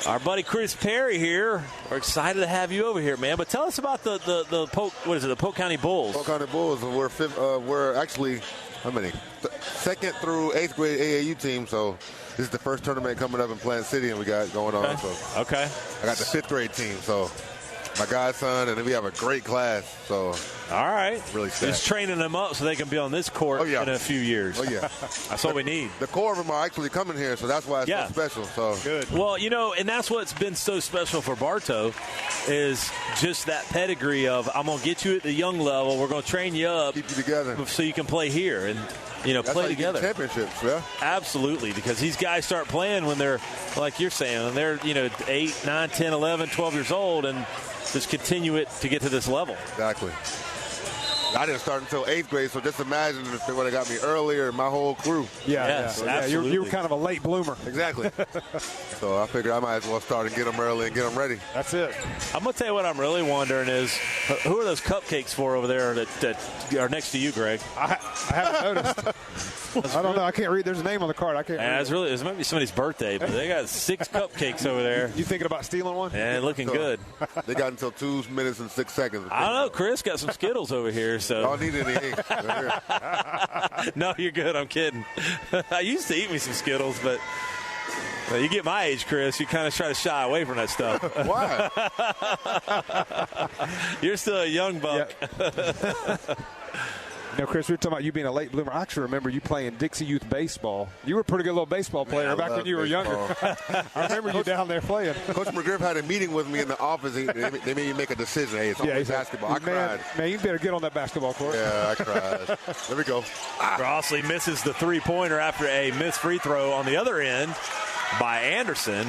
Our buddy Chris Perry here. We're excited to have you over here, man. But tell us about the Polk. What is it? The Polk County Bulls. Polk County Bulls. We're actually how many? 2nd through 8th grade AAU team, so this is the first tournament coming up in Plant City, and we got going on. So okay. I got the 5th grade team, so my godson, and then we have a great class. So all right, really stacked. Just training them up so they can be on this court in a few years. Oh yeah, that's what we need. The core of them are actually coming here, so that's why it's so special. So good. Well, and that's what's been so special for Bartow is just that pedigree of I'm gonna get you at the young level. We're gonna train you up, keep you together, so you can play here and that's play how you together. get championships, yeah. Absolutely, because these guys start playing when they're like you're saying, when they're 8, 9, 10, 11, 12 years old, and just continue it to get to this level. Exactly. I didn't start until 8th grade, so just imagine if they would have got me earlier, my whole crew. Yes, absolutely. You were kind of a late bloomer. Exactly. So I figured I might as well start and get them early and get them ready. That's it. I'm going to tell you what I'm really wondering is, who are those cupcakes for over there that are next to you, Greg? I haven't noticed. I don't know. I can't read. There's a name on the card. I can't read. It might be somebody's birthday, but they got 6 cupcakes over there. You thinking about stealing one? Yeah, looking good. They got until 2 minutes and 6 seconds. I don't know. Chris got some Skittles over here. So. I don't need any ink. No, you're good. I'm kidding. I used to eat me some Skittles, but you get my age, Chris, you kind of try to shy away from that stuff. Why? You're still a young buck. Chris, we were talking about you being a late bloomer. I actually remember you playing Dixie Youth baseball. You were a pretty good little baseball player back when you were younger. I remember you down there playing. Coach McGriff had a meeting with me in the office. They made me make a decision. Hey, it's only basketball. I cried. Man, you better get on that basketball court. Yeah, I cried. There we go. Crossley misses the three-pointer after a missed free throw on the other end by Anderson.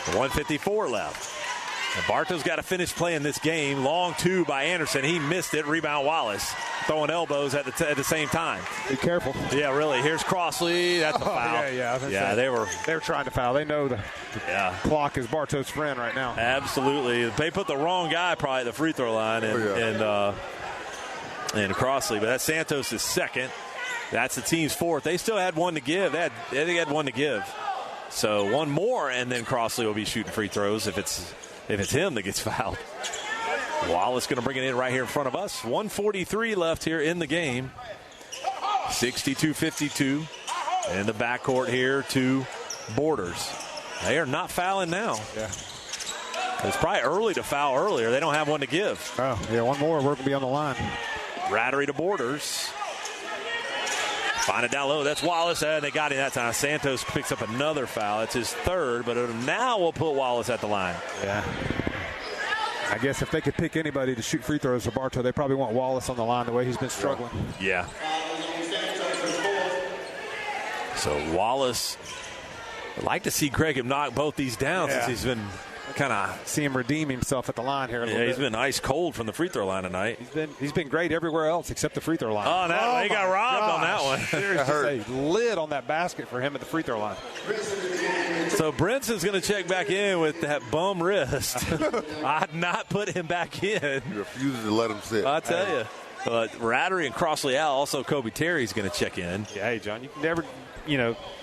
1:54 left. And Bartow's got to finish playing this game. Long 2 by Anderson. He missed it. Rebound Wallace. Throwing elbows at the same time. Be careful. Yeah, really. Here's Crossley. That's a foul. Yeah, they were trying to foul. They know the clock is Bartow's friend right now. Absolutely. They put the wrong guy probably at the free throw line and Crossley. But that's Santos' second. That's the team's fourth. They still had one to give. They had one to give. So one more, and then Crossley will be shooting free throws if it's him that gets fouled. Wallace going to bring it in right here in front of us. 1:43 left here in the game. 62-52. In the backcourt here to Borders. They are not fouling now. Yeah. It's probably early to foul earlier. They don't have one to give. Oh, yeah, one more. We're going to be on the line. Rattery to Borders. Find it down low. That's Wallace. And they got him that time. Santos picks up another foul. It's his third, but now we'll put Wallace at the line. Yeah. I guess if they could pick anybody to shoot free throws for Bartow, they probably want Wallace on the line the way he's been struggling. Yeah. So Wallace, I'd like to see Greg knock both these down since he's been kind of see him redeem himself at the line here a little bit. He's been ice cold from the free throw line tonight. He's been great everywhere else except the free throw line. Oh, he got robbed on that one. There's just a lid on that basket for him at the free throw line. So Brinson's going to check back in with that bum wrist. I'd not put him back in. He refuses to let him sit. I'll tell you. Rattery and Crossley out. Also, Kobe Terry's going to check in. Yeah, hey, John, you can never,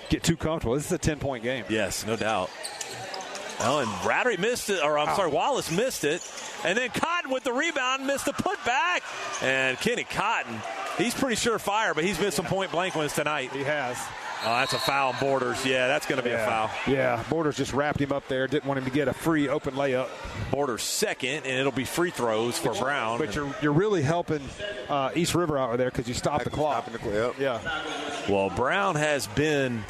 get too comfortable. This is a 10-point game. Yes, no doubt. Oh, and Rattery missed it, Wallace missed it. And then Cotton with the rebound missed the putback. And Kenny Cotton, he's pretty surefire, but he's missed some point-blank ones tonight. He has. Oh, that's a foul on Borders. Yeah, that's going to be a foul. Yeah, Borders just wrapped him up there. Didn't want him to get a free open layup. Borders second, and it'll be free throws for Brown. But you're really helping East River out there because you stopped the clock. Yeah. Well, Brown has been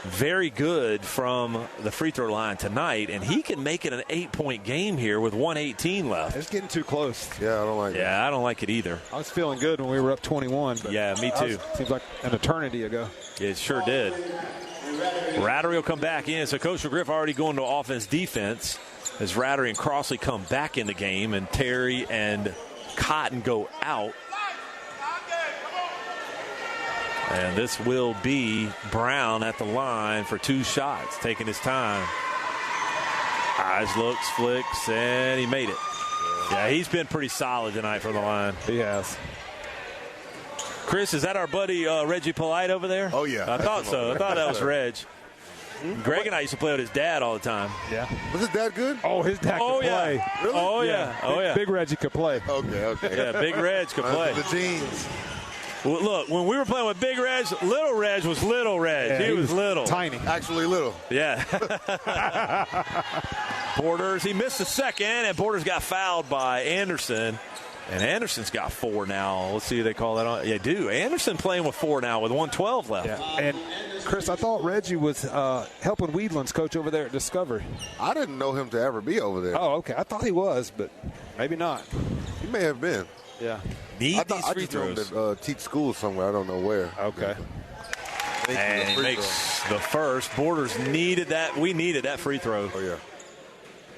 very good from the free throw line tonight, and he can make it an 8-point game here with 1:18 left. It's getting too close. Yeah, I don't like it. Yeah, I don't like it either. I was feeling good when we were up 21. But yeah, me too. Seems like an eternity ago. It sure did. Rattery will come back in. So Coach McGriff already going to offense-defense as Rattery and Crossley come back in the game, and Terry and Cotton go out. And this will be Brown at the line for 2 shots, taking his time. Eyes looks, flicks, and he made it. Yeah, he's been pretty solid tonight from the line. He has. Chris, is that our buddy Reggie Polite over there? Oh, yeah. I thought so. I thought that was Reg. Greg and I used to play with his dad all the time. Yeah. Was his dad good? Oh, his dad could play. Really? Oh, yeah. Oh, yeah. Big Reggie could play. Okay. Yeah, Big Reg could play. The jeans. Well, look, when we were playing with Big Reg, Little Reg was Little Reg. Yeah, he was little. Tiny. Actually little. Yeah. Borders, he missed the second, and Borders got fouled by Anderson. And Anderson's got 4 now. Let's see if they call that on. Yeah, do. Anderson playing with 4 now with 1:12 left. Yeah. And, Chris, I thought Reggie was helping Weedland's coach over there at Discovery. I didn't know him to ever be over there. Oh, okay. I thought he was, but maybe not. He may have been. Yeah. Need these free throws. I teach school somewhere. I don't know where. Okay. And he makes the first. Borders needed that. We needed that free throw. Oh, yeah.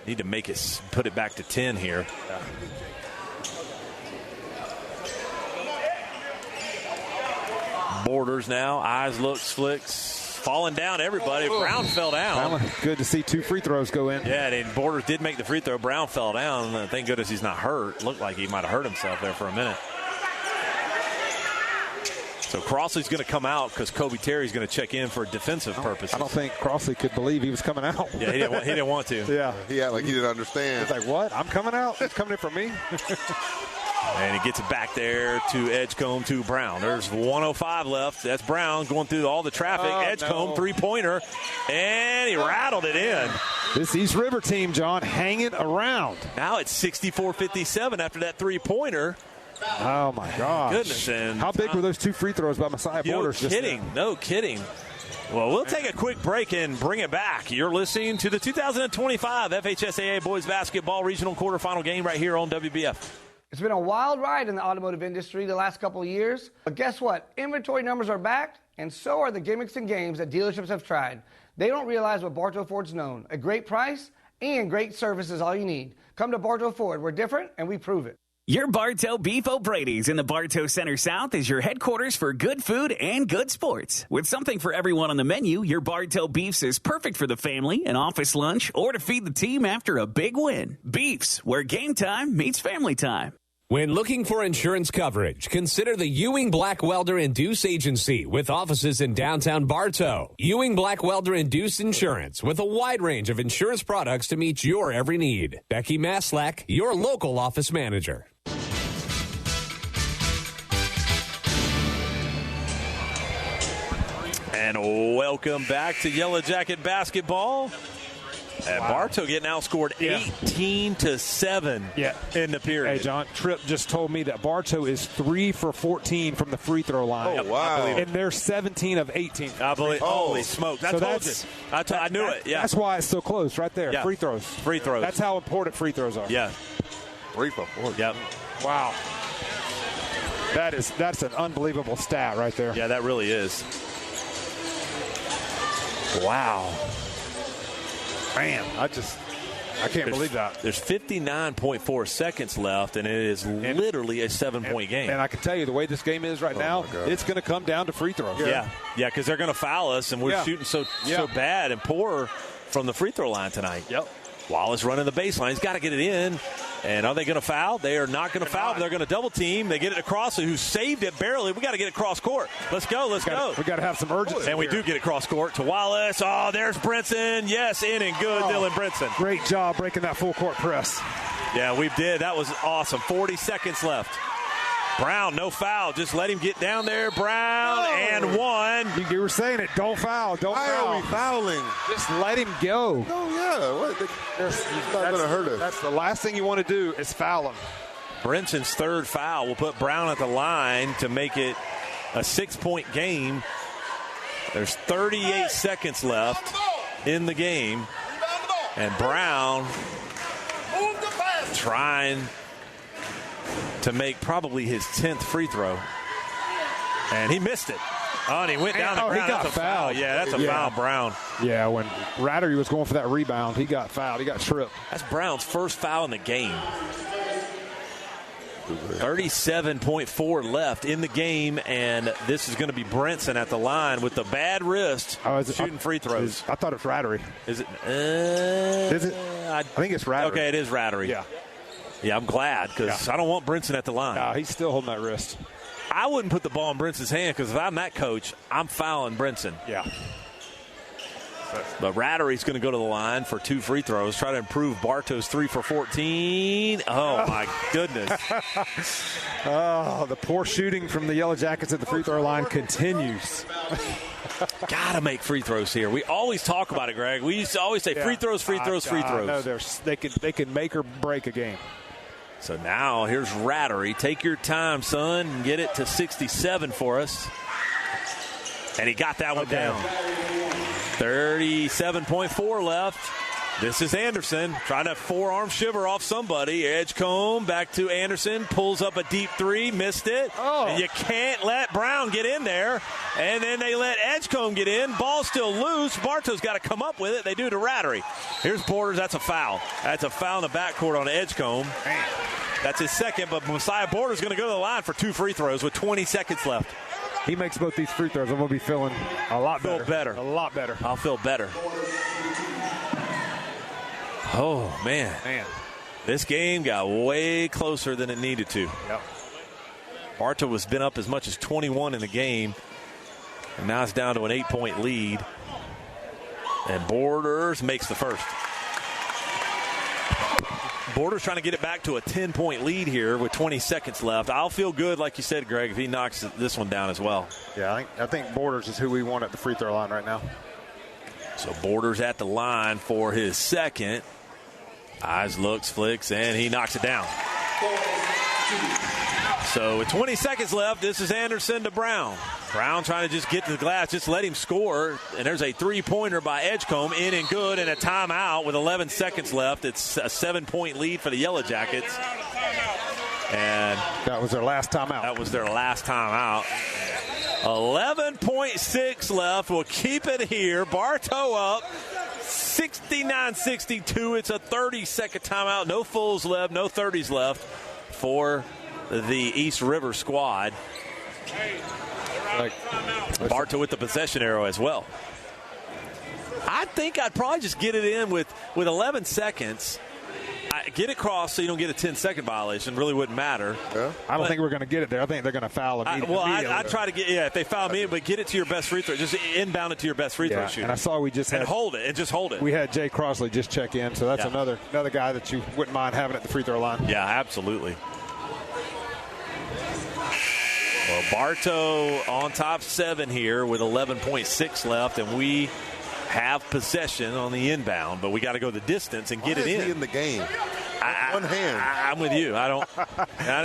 Need to make it, put it back to 10 here. Yeah. Borders now. Eyes looks, flicks. Falling down, everybody. Brown fell down. Good to see 2 free throws go in. Yeah, and Borders did make the free throw. Brown fell down. Thank goodness he's not hurt. Looked like he might have hurt himself there for a minute. So Crossley's going to come out because Kobe Terry's going to check in for defensive purposes. I don't think Crossley could believe he was coming out. Yeah, he didn't want to. Yeah. He acted like he didn't understand. He's like, what? I'm coming out? It's coming in for me? And he gets it back there to Edgecombe to Brown. There's 1:05 left. That's Brown going through all the traffic. Edgecombe, three-pointer, and he rattled it in. This East River team, John, hanging around. Now it's 64-57 after that three-pointer. Oh, my gosh. Goodness. And how big were those 2 free throws by Messiah Borders? No kidding. Well, we'll take a quick break and bring it back. You're listening to the 2025 FHSAA Boys Basketball Regional Quarterfinal game right here on WBF. It's been a wild ride in the automotive industry the last couple of years. But guess what? Inventory numbers are back, and so are the gimmicks and games that dealerships have tried. They don't realize what Bartow Ford's known. A great price and great service is all you need. Come to Bartow Ford. We're different, and we prove it. Your Bartow Beef O'Brady's in the Bartow Center South is your headquarters for good food and good sports. With something for everyone on the menu, your Bartow Beefs is perfect for the family, an office lunch, or to feed the team after a big win. Beefs, where game time meets family time. When looking for insurance coverage, consider the Ewing Black Welder and Deuce Agency with offices in downtown Bartow. Ewing Black Welder and Deuce Insurance with a wide range of insurance products to meet your every need. Becky Maslak, your local office manager. And welcome back to Yellow Jacket basketball. And Bartow getting outscored 18-7 in the period. Hey, John, Tripp just told me that Bartow is 3 for 14 from the free throw line. Oh, wow. And they're 17 of 18. I believe. Holy smokes. I told you. I knew it. Yeah. That's why it's so close right there. Yeah. Free throws. Free throws. That's how important free throws are. Yeah. 3 for 4. Yep. Wow. That's an unbelievable stat right there. Yeah, that really is. Wow. Man, I can't believe that. There's 59.4 seconds left, and it is literally a 7-point game. And I can tell you, the way this game is right now, it's going to come down to free throws. Yeah, because they're going to foul us, and we're shooting so bad and poor from the free throw line tonight. Yep. Wallace running the baseline. He's got to get it in. And are they going to foul? They are not going to foul, but they're going to double team. They get it across, who saved it barely. We got to get it cross court. Let's go. We got to have some urgency. And we do get it cross court to Wallace. Oh, there's Brinson. Yes, in and good, Dylan Brinson. Great job breaking that full court press. Yeah, we did. That was awesome. 40 seconds left. Brown, no foul. Just let him get down there. Brown and one. You were saying it. Don't foul. Don't foul. Why are we fouling? Just let him go. No, yeah. It's not going to hurt us. That's the last thing you want to do is foul him. Brinson's third foul will put Brown at the line to make it a 6-point game. There's 38 seconds left in the game. And Brown trying to make probably his 10th free throw. And he missed it. Oh, and he went down the ground. He got fouled. Yeah, that's a foul, Brown. Yeah, when Rattery was going for that rebound, he got fouled. He got tripped. That's Brown's first foul in the game. 37.4 left in the game, and this is going to be Brinson at the line with the bad wrist shooting free throws. I thought it was Rattery. Is it? Is it? I think it's Rattery. Okay, it is Rattery. Yeah. Yeah, I'm glad because I don't want Brinson at the line. No, he's still holding that wrist. I wouldn't put the ball in Brinson's hand because if I'm that coach, I'm fouling Brinson. Yeah. But Rattery's going to go to the line for 2 free throws, try to improve Bartow's 3 for 14. Oh, my goodness. Oh, the poor shooting from the Yellow Jackets at the free throw line continues. Got to make free throws here. We always talk about it, Greg. We used to always say free throws, free throws, free throws. No, they can make or break a game. So now here's Rattery. Take your time, son, and get it to 67 for us. And he got that one down. 37.4 left. This is Anderson trying to forearm shiver off somebody. Edgecombe back to Anderson. Pulls up a deep 3. Missed it. Oh. And you can't let Brown get in there. And then they let Edgecombe get in. Ball still loose. Bartow's got to come up with it. They do to Rattery. Here's Borders. That's a foul. That's a foul in the backcourt on Edgecombe. That's his second. But Messiah Borders going to go to the line for 2 free throws with 20 seconds left. He makes both these free throws. I'm going to be feeling a lot better. A lot better. I'll feel better. Oh, man. This game got way closer than it needed to. Yep. Bartow has been up as much as 21 in the game. And now it's down to an 8-point lead. And Borders makes the first. Borders trying to get it back to a 10-point lead here with 20 seconds left. I'll feel good, like you said, Greg, if he knocks this one down as well. Yeah, I think Borders is who we want at the free throw line right now. So Borders at the line for his second. Eyes, looks, flicks, and he knocks it down. So with 20 seconds left, this is Anderson to Brown. Brown trying to just get to the glass, just let him score. And there's a 3-pointer by Edgecombe, in and good, and a timeout with 11 seconds left. It's a 7-point lead for the Yellow Jackets. And that was their last timeout. 11.6 left. We'll keep it here. Bartow up 69-62. It's a 30-second timeout. No fulls left, no 30s left for the East River squad. Bartow with the possession arrow as well. I think I'd probably just get it in with 11 seconds. Get it crossed so you don't get a 10-second violation. Really wouldn't matter. Yeah. I don't think we're going to get it there. I think they're going to foul immediately. I'd try to get, if they foul me, but get it to your best free throw. Just inbound it to your best free throw shooter. And I saw we just had. And hold it. We had Jay Crossley just check in, so that's another guy that you wouldn't mind having at the free throw line. Yeah, absolutely. Well, Bartow on top 7 here with 11.6 left, and we have possession on the inbound, but we got to go the distance and get it in. He in the game? One hand. I'm with you. I don't.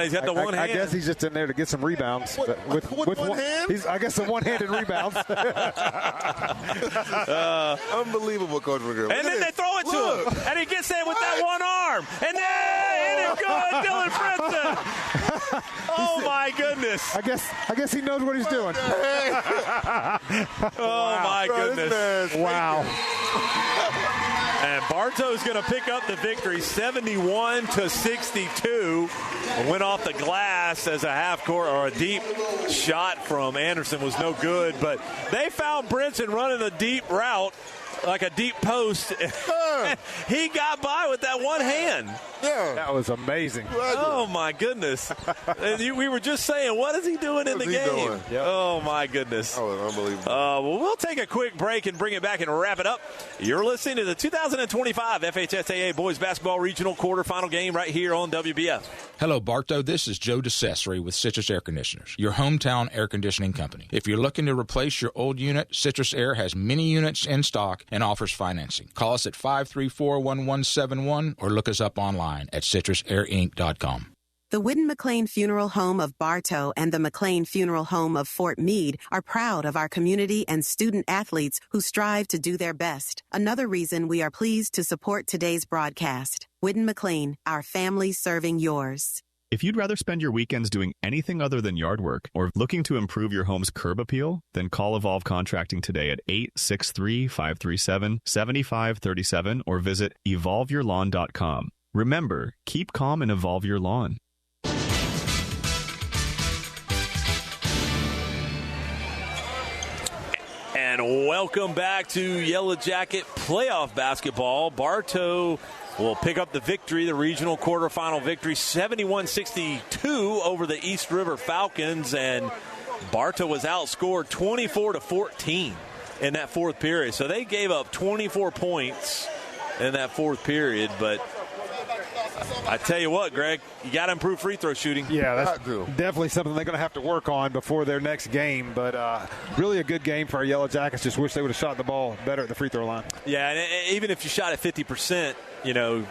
He's got the one hand. I guess he's just in there to get some rebounds. With one hand? I guess some one-handed rebounds. Unbelievable, Coach McGill. And then they throw it to him, and he gets in with that one arm, and then good, Dylan Preston. Oh my goodness! I guess he knows what he's doing. Oh my goodness! Wow. And Bartow's going to pick up the victory, 71-62. Went off the glass as a half court or a deep shot from Anderson was no good, but they found Brinson running a deep route, like a deep post. He got by with that one hand. Yeah. That was amazing. Oh, my goodness. And we were just saying, what is he doing in the game? Yep. Oh, my goodness. Oh, unbelievable. Well, we'll take a quick break and bring it back and wrap it up. You're listening to the 2025 FHSAA Boys Basketball Regional Quarterfinal game right here on WBF. Hello, Bartow. This is Joe DeCesare with Citrus Air Conditioners, your hometown air conditioning company. If you're looking to replace your old unit, Citrus Air has many units in stock and offers financing. Call us at 534-1171 or look us up online at citrusairinc.com. The Whitten McLean Funeral Home of Bartow and the McLean Funeral Home of Fort Meade are proud of our community and student athletes who strive to do their best. Another reason we are pleased to support today's broadcast. Whitten McLean, our family serving yours. If you'd rather spend your weekends doing anything other than yard work or looking to improve your home's curb appeal, then call Evolve Contracting today at 863-537-7537 or visit evolveyourlawn.com. Remember, keep calm and evolve your lawn. And welcome back to Yellow Jacket playoff basketball. Bartow will pick up the victory, the regional quarterfinal victory, 71-62 over the East River Falcons. And Bartow was outscored 24-14. in that fourth period. So they gave up 24 points in that fourth period, but I tell you what, Greg, you got to improve free throw shooting. Yeah, that's definitely something they're going to have to work on before their next game. But really a good game for our Yellow Jackets. Just wish they would have shot the ball better at the free throw line. Yeah, and even if you shot at 50%, you know,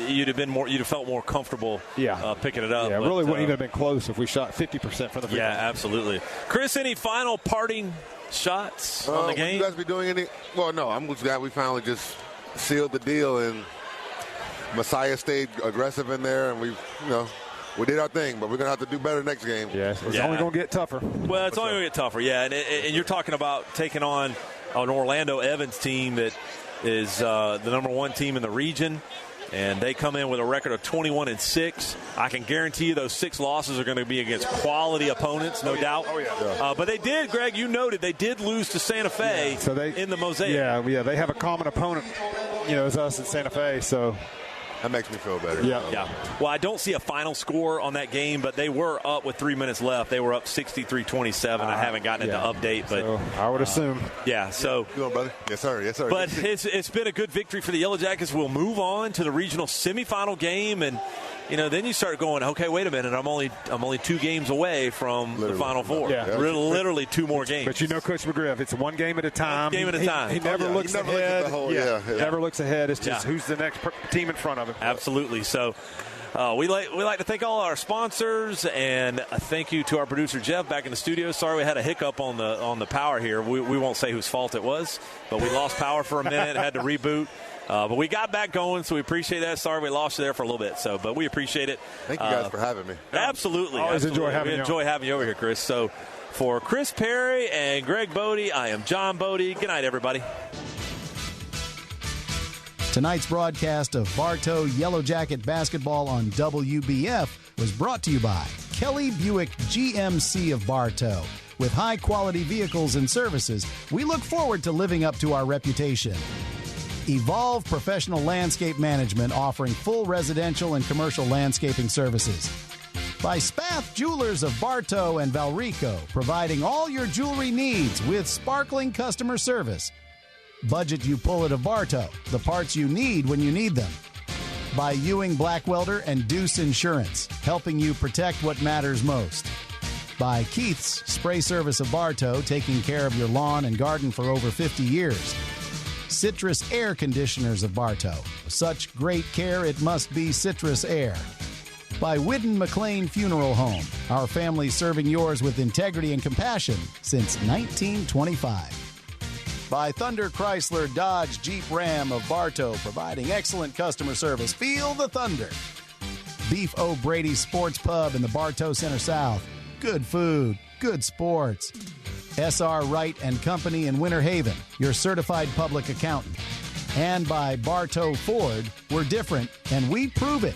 you'd have felt more comfortable picking it up. Yeah, really wouldn't even have been close if we shot 50% for the free throw. Yeah, absolutely. Chris, any final parting shots on the game? Will you guys be doing any? Well, no, I'm just glad we finally just sealed the deal, and Messiah stayed aggressive in there, and we did our thing, but we're going to have to do better next game. Yes, it's only going to get tougher. Well, it's only going to get tougher, yeah. And you're talking about taking on an Orlando Evans team that is the number one team in the region, and they come in with a record of 21-6. I can guarantee you those 6 losses are going to be against quality opponents, no doubt. Oh, yeah. But they did, Greg, you noted, they did lose to Santa Fe in the Mosaic. Yeah, they have a common opponent, as us in Santa Fe, so that makes me feel better. Yeah. Well, I don't see a final score on that game, but they were up with 3 minutes left. They were up 63-27. I haven't gotten it to update, but so I would assume. Yeah. So, you on, brother? Yes, sir. Yes, sir. But it's been a good victory for the Yellow Jackets. We'll move on to the regional semifinal game, and then you start going, okay, wait a minute, I'm only 2 games away from the Final Four. Yeah. Literally 2 more games. But Coach McGriff, it's one game at a time. He never looks ahead. Never looks ahead. It's just who's the next team in front of him. Absolutely. So we like to thank all our sponsors, and a thank you to our producer Jeff back in the studio. Sorry we had a hiccup on the power here. We won't say whose fault it was, but we lost power for a minute, had to reboot. But we got back going, so we appreciate that. Sorry we lost you there for a little bit, but we appreciate it. Thank you guys for having me. Absolutely. Always enjoy having you. Enjoy having you over here, Chris. So for Chris Perry and Greg Bodie, I am John Bodie. Good night, everybody. Tonight's broadcast of Bartow Yellow Jacket basketball on WBF was brought to you by Kelly Buick GMC of Bartow. With high-quality vehicles and services, we look forward to living up to our reputation. Evolve Professional Landscape Management, offering full residential and commercial landscaping services. By Spath Jewelers of Bartow and Valrico, providing all your jewelry needs with sparkling customer service. Budget You Pull It of Bartow, the parts you need when you need them. By Ewing Blackwelder and Deuce Insurance, helping you protect what matters most. By Keith's Spray Service of Bartow, taking care of your lawn and garden for over 50 years. Citrus Air Conditioners of Bartow. Such great care, it must be Citrus Air. By Whidden McLean Funeral Home, our family serving yours with integrity and compassion since 1925. By Thunder Chrysler Dodge Jeep Ram of Bartow, providing excellent customer service. Feel the thunder. Beef O'Brady Sports Pub in the Bartow Center South. Good food, good sports. S.R. Wright and Company in Winter Haven, your certified public accountant. And by Bartow Ford, we're different, and we prove it.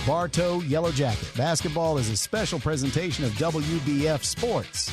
Bartow Yellow Jacket. Basketball is a special presentation of WBF Sports.